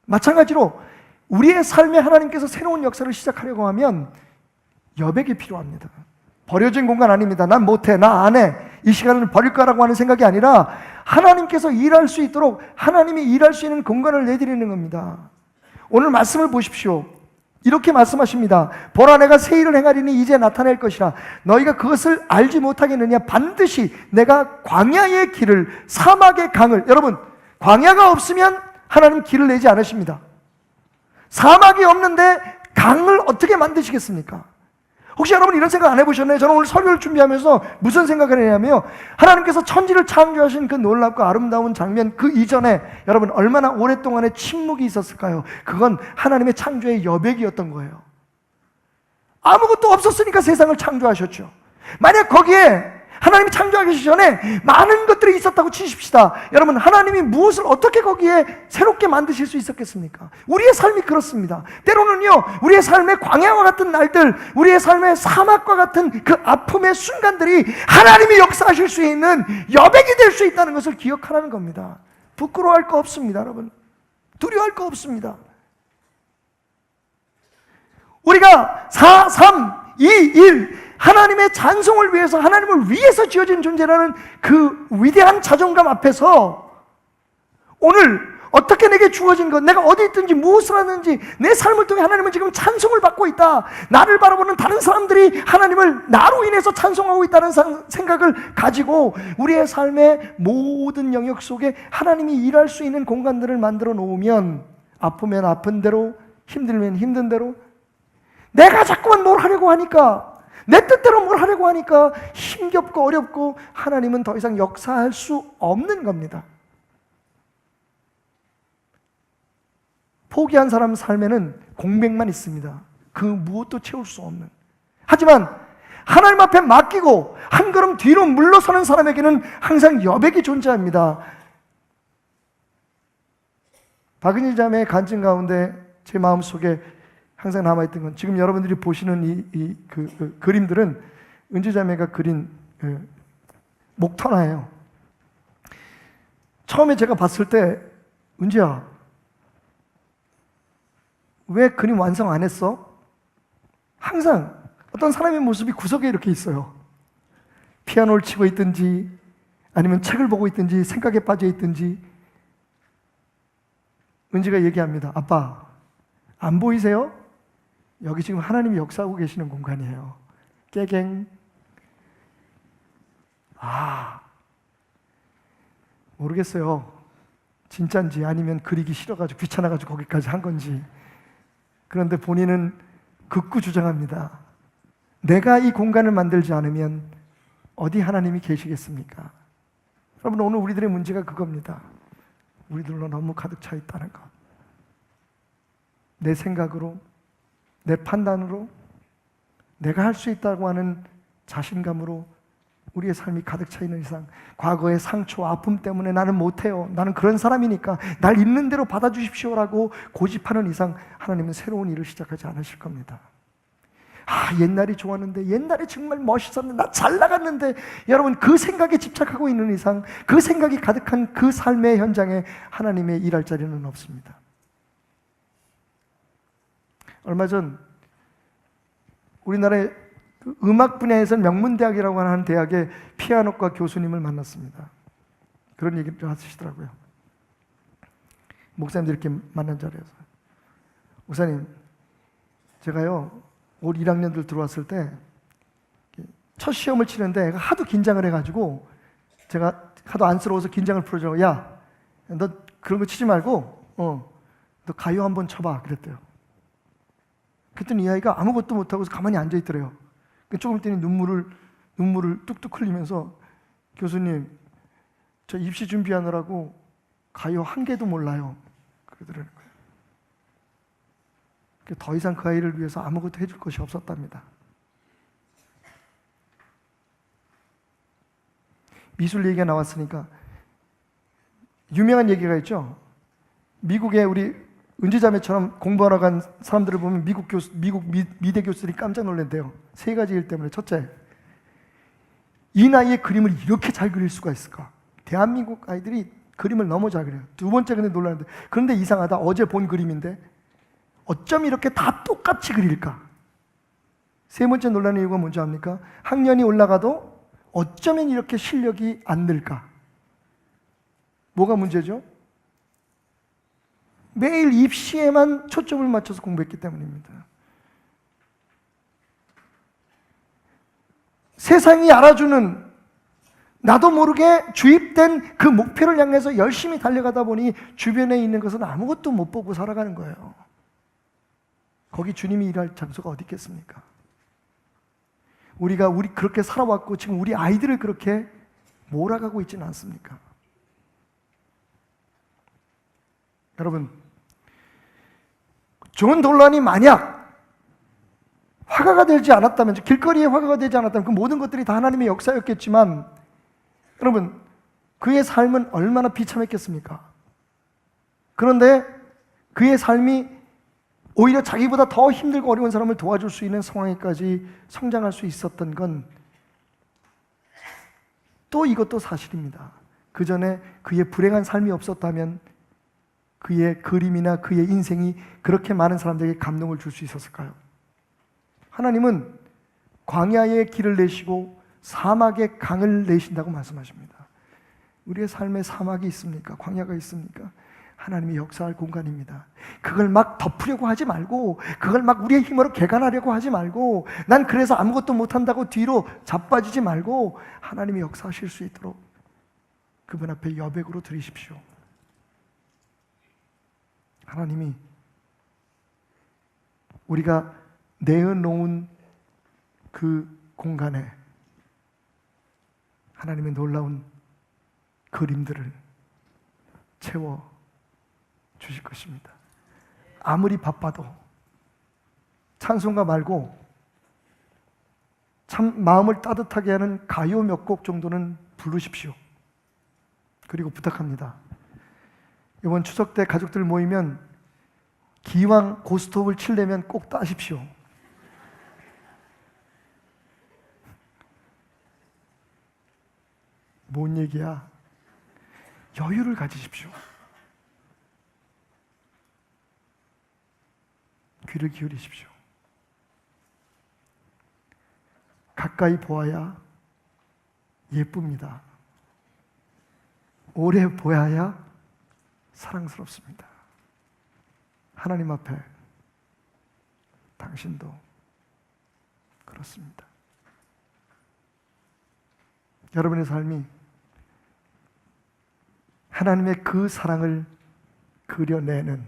마찬가지로 우리의 삶에 하나님께서 새로운 역사를 시작하려고 하면 여백이 필요합니다. 버려진 공간 아닙니다. 난 못해, 나 안 해, 이 시간을 버릴 거라고 하는 생각이 아니라 하나님께서 일할 수 있도록 하나님이 일할 수 있는 공간을 내드리는 겁니다. 오늘 말씀을 보십시오. 이렇게 말씀하십니다. 보라, 내가 새 일을 행하리니 이제 나타낼 것이라. 너희가 그것을 알지 못하겠느냐. 반드시 내가 광야의 길을, 사막의 강을. 여러분, 광야가 없으면 하나님 길을 내지 않으십니다. 사막이 없는데 강을 어떻게 만드시겠습니까? 혹시 여러분 이런 생각 안 해보셨나요? 저는 오늘 설교를 준비하면서 무슨 생각을 했냐면요, 하나님께서 천지를 창조하신 그 놀랍고 아름다운 장면, 그 이전에 여러분 얼마나 오랫동안의 침묵이 있었을까요? 그건 하나님의 창조의 여백이었던 거예요. 아무것도 없었으니까 세상을 창조하셨죠. 만약 거기에 하나님이 창조하기 전에 많은 것들이 있었다고 치십시다. 여러분, 하나님이 무엇을 어떻게 거기에 새롭게 만드실 수 있었겠습니까? 우리의 삶이 그렇습니다. 때로는요, 우리의 삶의 광야와 같은 날들, 우리의 삶의 사막과 같은 그 아픔의 순간들이 하나님이 역사하실 수 있는 여백이 될 수 있다는 것을 기억하라는 겁니다. 부끄러워할 거 없습니다, 여러분. 두려워할 거 없습니다. 우리가 4, 3, 2, 1 하나님의 찬송을 위해서, 하나님을 위해서 지어진 존재라는 그 위대한 자존감 앞에서 오늘 어떻게 내게 주어진 것, 내가 어디 있든지 무엇을 하는지 내 삶을 통해 하나님은 지금 찬송을 받고 있다, 나를 바라보는 다른 사람들이 하나님을 나로 인해서 찬송하고 있다는 생각을 가지고 우리의 삶의 모든 영역 속에 하나님이 일할 수 있는 공간들을 만들어 놓으면, 아프면 아픈 대로, 힘들면 힘든 대로, 내가 자꾸만 뭘 하려고 하니까, 내 뜻대로 뭘 하려고 하니까 힘겹고 어렵고 하나님은 더 이상 역사할 수 없는 겁니다. 포기한 사람 삶에는 공백만 있습니다. 그 무엇도 채울 수 없는. 하지만 하나님 앞에 맡기고 한 걸음 뒤로 물러서는 사람에게는 항상 여백이 존재합니다. 박은희 자매의 간증 가운데 제 마음속에 항상 남아있던 건, 지금 여러분들이 보시는 그 그림들은 은지 자매가 그린 목터나예요. 처음에 제가 봤을 때, 은지야, 왜 그림 완성 안 했어? 항상 어떤 사람의 모습이 구석에 이렇게 있어요. 피아노를 치고 있든지 아니면 책을 보고 있든지 생각에 빠져 있든지. 은지가 얘기합니다. 아빠, 안 보이세요? 여기 지금 하나님이 역사하고 계시는 공간이에요. 깨갱. 모르겠어요. 진짠지 아니면 그리기 싫어가지고 귀찮아가지고 거기까지 한 건지. 그런데 본인은 극구 주장합니다. 내가 이 공간을 만들지 않으면 어디 하나님이 계시겠습니까? 여러분, 오늘 우리들의 문제가 그겁니다. 우리들로 너무 가득 차 있다는 것. 내 생각으로, 내 판단으로, 내가 할 수 있다고 하는 자신감으로 우리의 삶이 가득 차 있는 이상, 과거의 상처와 아픔 때문에 나는 못해요, 나는 그런 사람이니까 날 있는 대로 받아주십시오라고 고집하는 이상 하나님은 새로운 일을 시작하지 않으실 겁니다. 옛날이 좋았는데, 옛날에 정말 멋있었는데, 나 잘 나갔는데, 여러분 그 생각에 집착하고 있는 이상, 그 생각이 가득한 그 삶의 현장에 하나님의 일할 자리는 없습니다. 얼마 전 우리나라의 음악 분야에서는 명문대학이라고 하는 대학의 피아노과 교수님을 만났습니다. 그런 얘기를 하시더라고요. 목사님들 이렇게 만난 자리에서, 목사님, 제가요 올 1학년들 들어왔을 때 첫 시험을 치는데 애가 하도 긴장을 해가지고 제가 하도 안쓰러워서 긴장을 풀어주고, 야, 너 그런 거 치지 말고 너 가요 한번 쳐봐 그랬대요. 그랬더니 이 아이가 아무것도 못하고 가만히 앉아있더래요. 조금 있더니 눈물을 뚝뚝 흘리면서, 교수님, 저 입시 준비하느라고 가요 한 개도 몰라요 그러더라고요. 더 이상 그 아이를 위해서 아무것도 해줄 것이 없었답니다. 미술 얘기가 나왔으니까 유명한 얘기가 있죠. 미국에 우리 은지자매처럼 공부하러 간 사람들을 보면 미국 미대 교수들이 깜짝 놀란대요. 3가지 일 때문에. 첫째, 이 나이에 그림을 이렇게 잘 그릴 수가 있을까? 대한민국 아이들이 그림을 너무 잘 그려요. 두 번째, 근데 놀라는데, 그런데 이상하다, 어제 본 그림인데 어쩜 이렇게 다 똑같이 그릴까? 세 번째 놀라는 이유가 뭔지 압니까? 학년이 올라가도 어쩌면 이렇게 실력이 안 늘까? 뭐가 문제죠? 매일 입시에만 초점을 맞춰서 공부했기 때문입니다. 세상이 알아주는, 나도 모르게 주입된 그 목표를 향해서 열심히 달려가다 보니 주변에 있는 것은 아무것도 못 보고 살아가는 거예요. 거기 주님이 일할 장소가 어디 있겠습니까? 우리가 그렇게 살아왔고 지금 우리 아이들을 그렇게 몰아가고 있지는 않습니까? 여러분, 좋은 논란이 만약 화가가 되지 않았다면, 길거리에 화가가 되지 않았다면 그 모든 것들이 다 하나님의 역사였겠지만, 여러분, 그의 삶은 얼마나 비참했겠습니까? 그런데 그의 삶이 오히려 자기보다 더 힘들고 어려운 사람을 도와줄 수 있는 상황에까지 성장할 수 있었던 건 또 이것도 사실입니다. 그 전에 그의 불행한 삶이 없었다면 그의 그림이나 그의 인생이 그렇게 많은 사람들에게 감동을 줄 수 있었을까요? 하나님은 광야의 길을 내시고 사막의 강을 내신다고 말씀하십니다. 우리의 삶에 사막이 있습니까? 광야가 있습니까? 하나님이 역사할 공간입니다. 그걸 막 덮으려고 하지 말고, 그걸 막 우리의 힘으로 개간하려고 하지 말고, 난 그래서 아무것도 못한다고 뒤로 자빠지지 말고 하나님이 역사하실 수 있도록 그분 앞에 여백으로 드리십시오. 하나님이 우리가 내어놓은 그 공간에 하나님의 놀라운 그림들을 채워 주실 것입니다. 아무리 바빠도 찬송가 말고 참 마음을 따뜻하게 하는 가요 몇 곡 정도는 부르십시오. 그리고 부탁합니다. 이번 추석 때 가족들 모이면 기왕 고스톱을 치려면 꼭 따십시오. 뭔 얘기야? 여유를 가지십시오. 귀를 기울이십시오. 가까이 보아야 예쁩니다. 오래 보아야 사랑스럽습니다. 하나님 앞에 당신도 그렇습니다. 여러분의 삶이 하나님의 그 사랑을 그려내는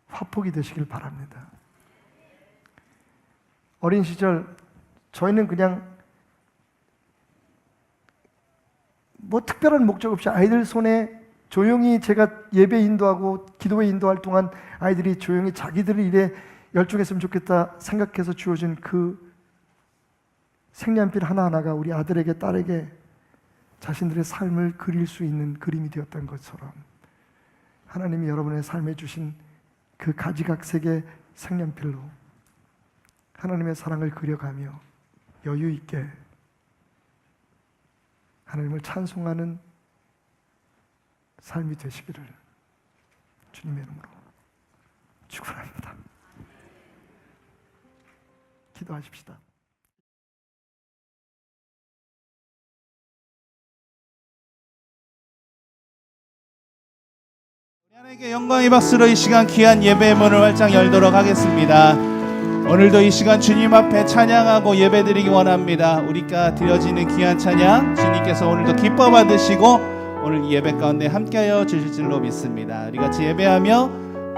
화폭이 되시길 바랍니다. 어린 시절 저희는 그냥 뭐 특별한 목적 없이 아이들 손에 조용히, 제가 예배 인도하고 기도회 인도할 동안 아이들이 조용히 자기들 일에 열중했으면 좋겠다 생각해서 주어진 그 색연필 하나하나가 우리 아들에게 딸에게 자신들의 삶을 그릴 수 있는 그림이 되었던 것처럼 하나님이 여러분의 삶에 주신 그 가지각색의 색연필로 하나님의 사랑을 그려가며 여유 있게 하나님을 찬송하는 삶이 되시기를 주님의 이름으로 축원합니다. 기도하십시다. 하나님께 영광의 박수로 이 시간 귀한 예배의 문을 활짝 열도록 하겠습니다. 오늘도 이 시간 주님 앞에 찬양하고 예배드리기 원합니다. 우리가 드려지는 귀한 찬양 주님께서 오늘도 기뻐 받으시고 오늘 이 예배 가운데 함께하여 주실 줄로 믿습니다. 우리 같이 예배하며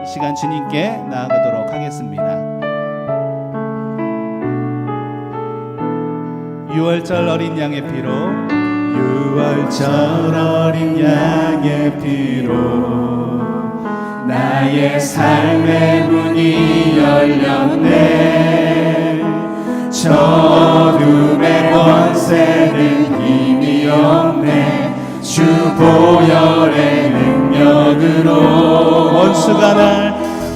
이 시간 주님께 나아가도록 하겠습니다. 6월절 어린 양의 피로 6월절 어린 양의 피로 나의 삶의 문이 열렸네. 저 어둠의 권세는 힘이 없네. 주 보혈의 능력으로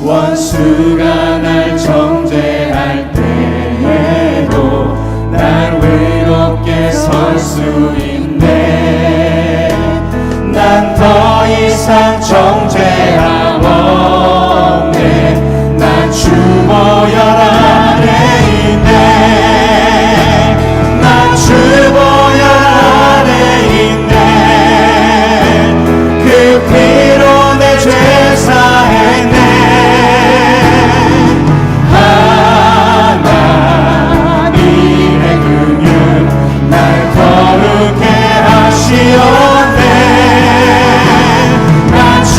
원수가 날 정죄할 때에도 날 외롭게 설 수 있네. 난 더 이상 정죄함 없네. 난 주 보혈 안에 있네. 난 주 보혈 안에 있네. 그 피로 내 죄 사했네. 하나님의 긍휼 날 거룩해 하시었네. 난 주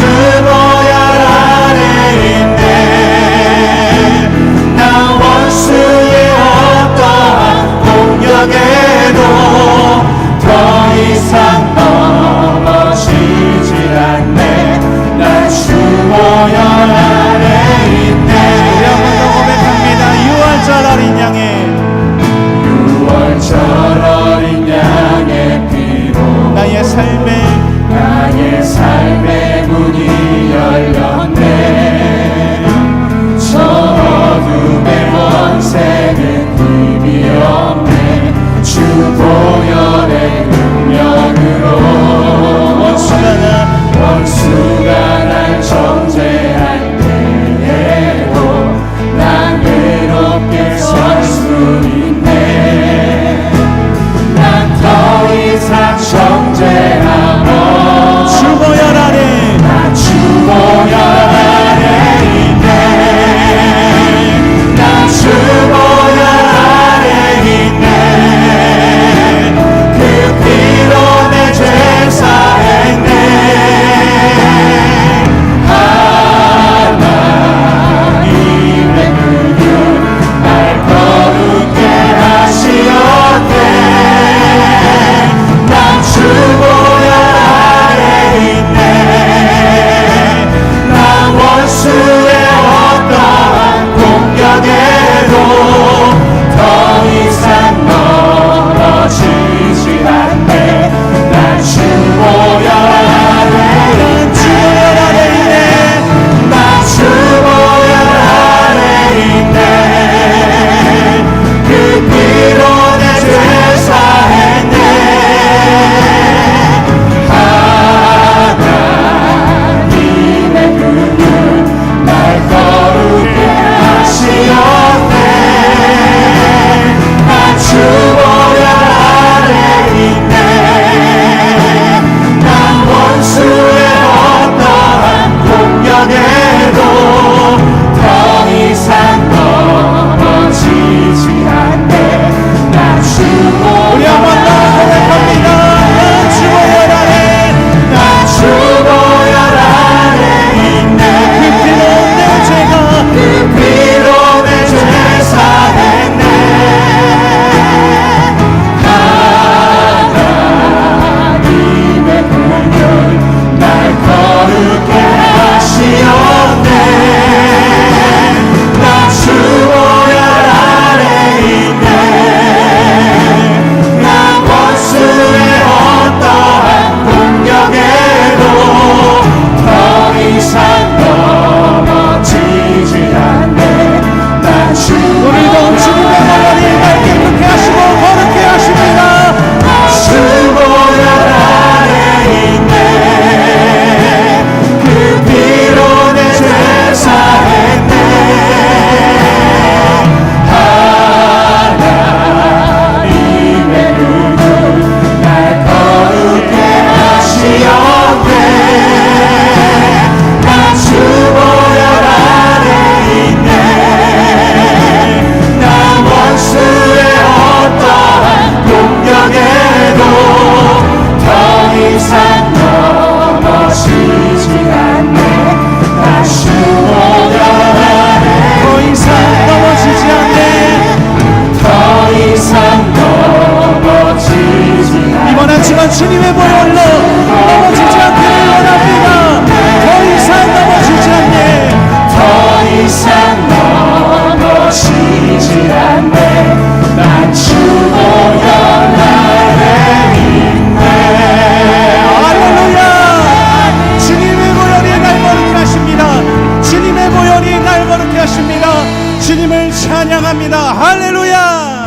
영광을 거룩히 하십니다. 주님을 찬양합니다. 할렐루야.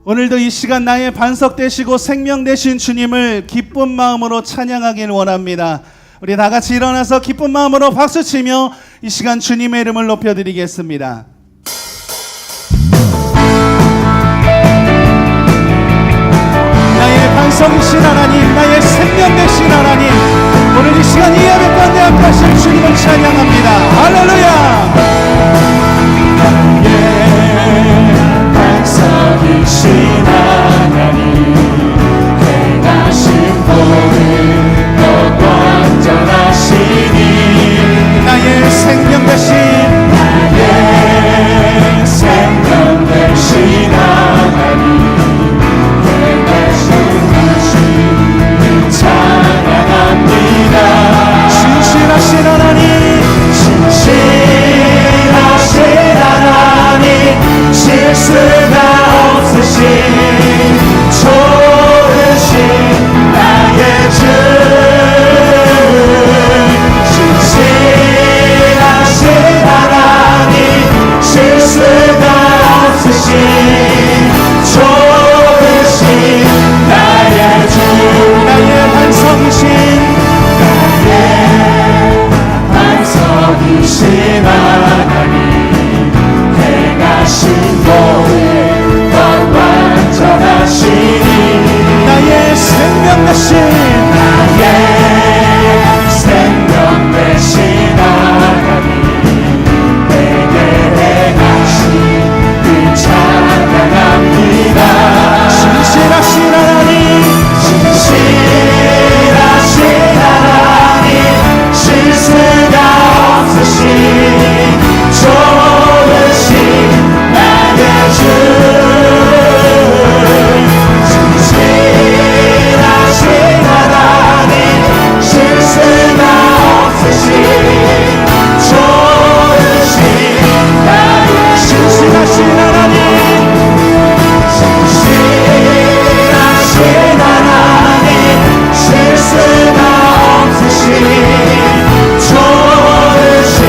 오늘도 이 시간 나의 반석 되시고 생명 되신 주님을 기쁜 마음으로 찬양하길 원합니다. 우리 다 같이 일어나서 기쁜 마음으로 박수치며 이 시간 주님의 이름을 높여드리겠습니다. 나의 반석이신 하나님, 나의 생명 되신 하나님, 오늘 이 시간 이 예배 가운데 함께하신 주님을 찬양합니다. 할렐루야. 반석이신 하나님 행하신 복은 더 완전하시니 나의 생명 되신 나의 생명 되신 하나님 행하신 찬양합니다. 신실하신 하나님, 신실하신 하나님 실수가 없으신 좋으신 나의 주 신실하신 하나님 실수가 없으신 좋으신 나의 주 나의 반석이신 나의 반석이신 하나님 행하신 복은 더 완전하시니 나의 생명 되신 나의 생명 되신 하나님 내게 행하신 그 찬양합니다. 신실하신 하나님, 신실하신 하나님 실수가 없으신 좋으신 나의 주 신실하신 하나님 실수가 없으신 좋으신 나의 신실하신 하나님, 신실하신 하나님 실수가 없으신 좋으신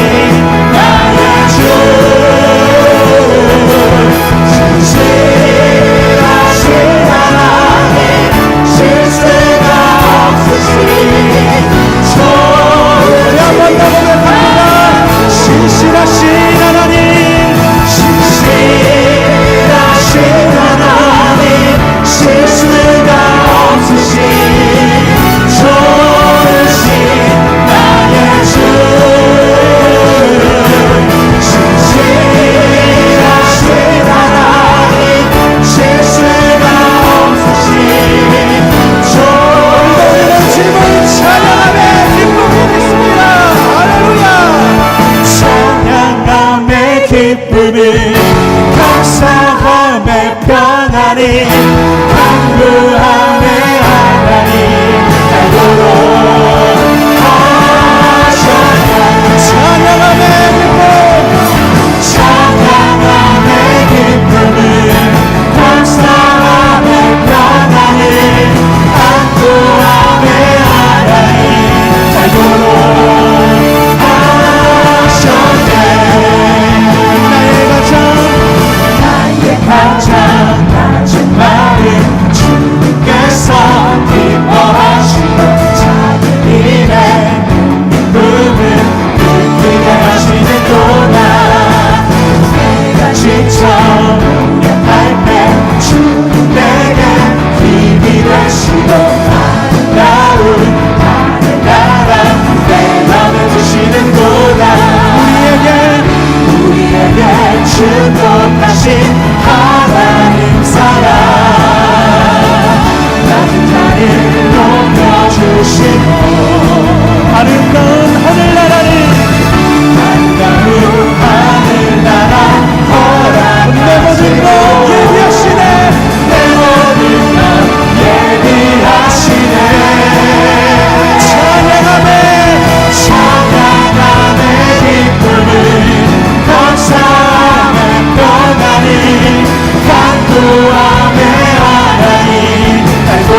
나의 주 신실하신 하나님 실수가 없으신 좋으신 한번 더 고백합니다. 신실하신 하나님, 신실하신 하나님 실수가 없으신 좋으신 나의 주 신실하신 하나님 실수가 없으신 좋으신 주님을 찬양하며 기쁨이 있습니다. 할렐루야. 찬양함의 기쁨을 감사함의 평안이 강구함의 하나님 날도록 하셨네. 찬양하며 기쁨, 찬양함의 기쁨을 감사함의 평안이 강구함의 하나님 날도록 하셨네. 나의 가장 낮은 마음 주님께서 기뻐하시고 작은 일에 기쁨을 느끼게 하시는구나. 내가 지쳐 무력할 때 주님 내게 힘이 되시고 아름다운 하늘나라 내맘을 주시는구나. 우리에게 축복하신 하나님 사랑 낮은 자를 높여주시고 아름다운 하늘나라를 아름다운 하늘나라 허락 내 모든 것 예비하시네. 내 모든 것 예비하시네. 찬양함의 기쁨을 감사함의 평안이 강구함의 하나님 알고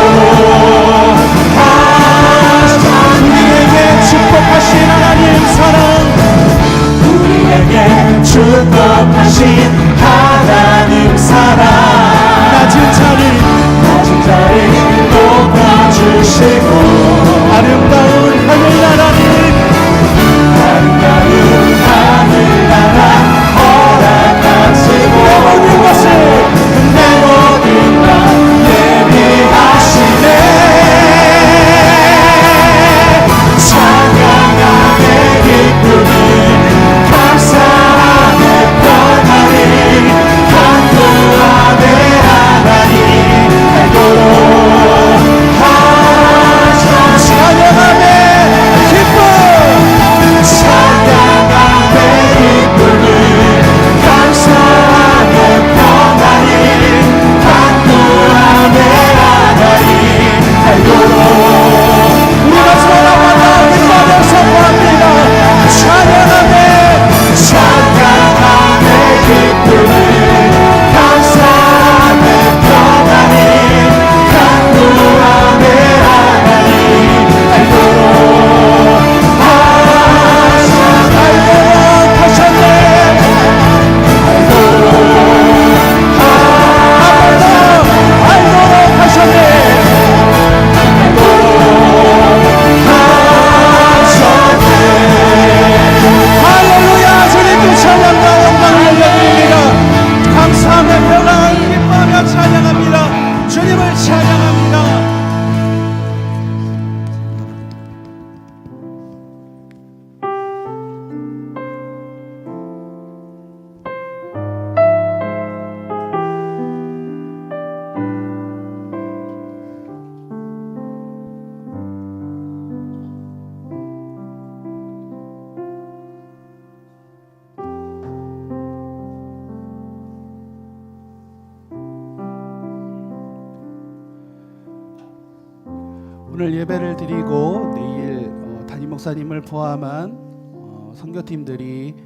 오늘 예배를 드리고 내일 담임 목사님을 포함한 선교팀들이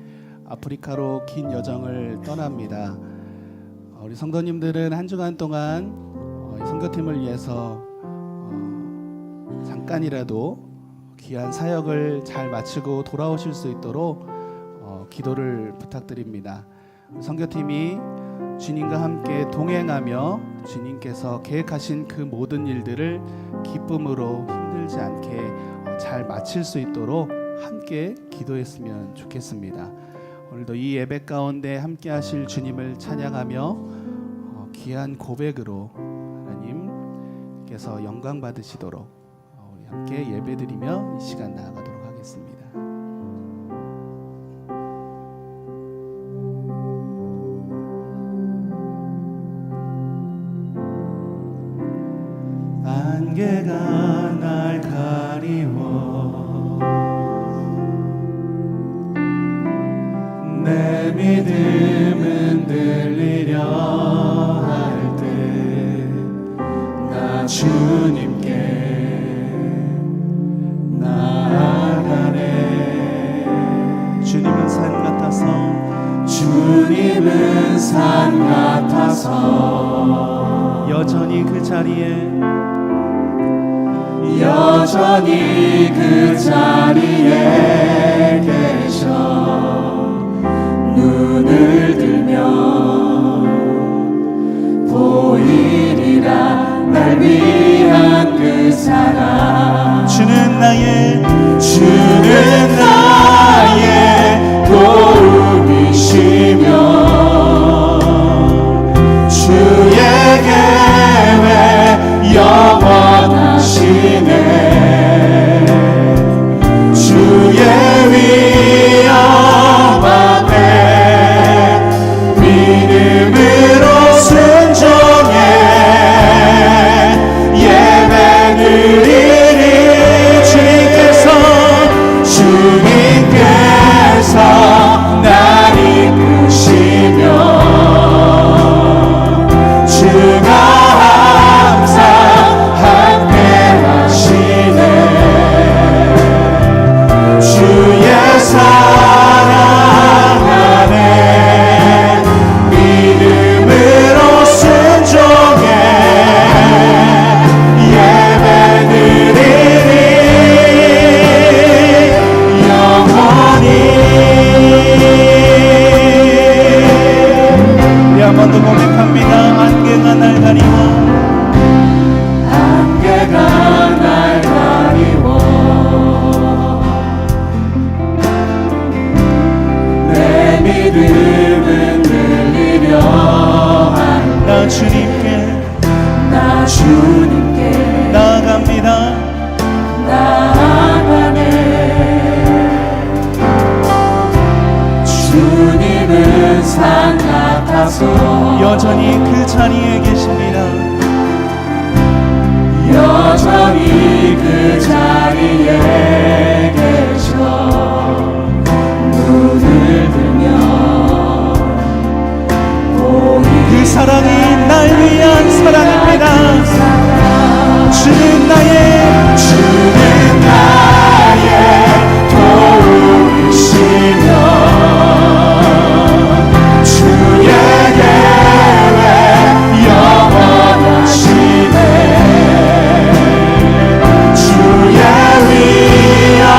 아프리카로 긴 여정을 떠납니다. 우리 성도님들은 한 주간 동안 선교팀을 위해서 잠깐이라도 귀한 사역을 잘 마치고 돌아오실 수 있도록 기도를 부탁드립니다. 선교팀이 주님과 함께 동행하며 주님께서 계획하신 그 모든 일들을 기쁨으로 힘들지 않게 잘 마칠 수 있도록 함께 기도했으면 좋겠습니다. 오늘도 이 예배 가운데 함께 하실 주님을 찬양하며 귀한 고백으로 하나님께서 영광 받으시도록 우리 함께 예배드리며 이 시간 나아가도록 하겠습니다. 안개가 날 가리워 내 믿음은 들리려 할 때 나 주님께 나아가네. 주님은 산 같아서 주님은 산 같아서 여전히 그 자리에 그 자리에 계셔 눈을 들면 보이리라 날 위한 그 사랑. 주는 나의 도움이시며 주의 계획 영원하시네. 주의 위엄 앞에 믿음으로 순종해 예배드리리. 주님께서 날 이끄시며 주가 항상 함께 하시네. 주의 사랑 안에 믿음으로 순종해 예배드리리. 영원히 우리 한 번 더 고백합니다. 안개가 날 가리워 내 믿음은 들리려 나 주님께 나아갑니다. 주님은 산 같아서 여전히 그 자리에 계십니다. 여전히 그 자리에 계셔 눈을 들면 그 사랑이 날 위한 사랑입니다. 주는 나의 도움이시며 주의 계획 영원하시네. 주의 위엄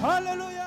할렐루야.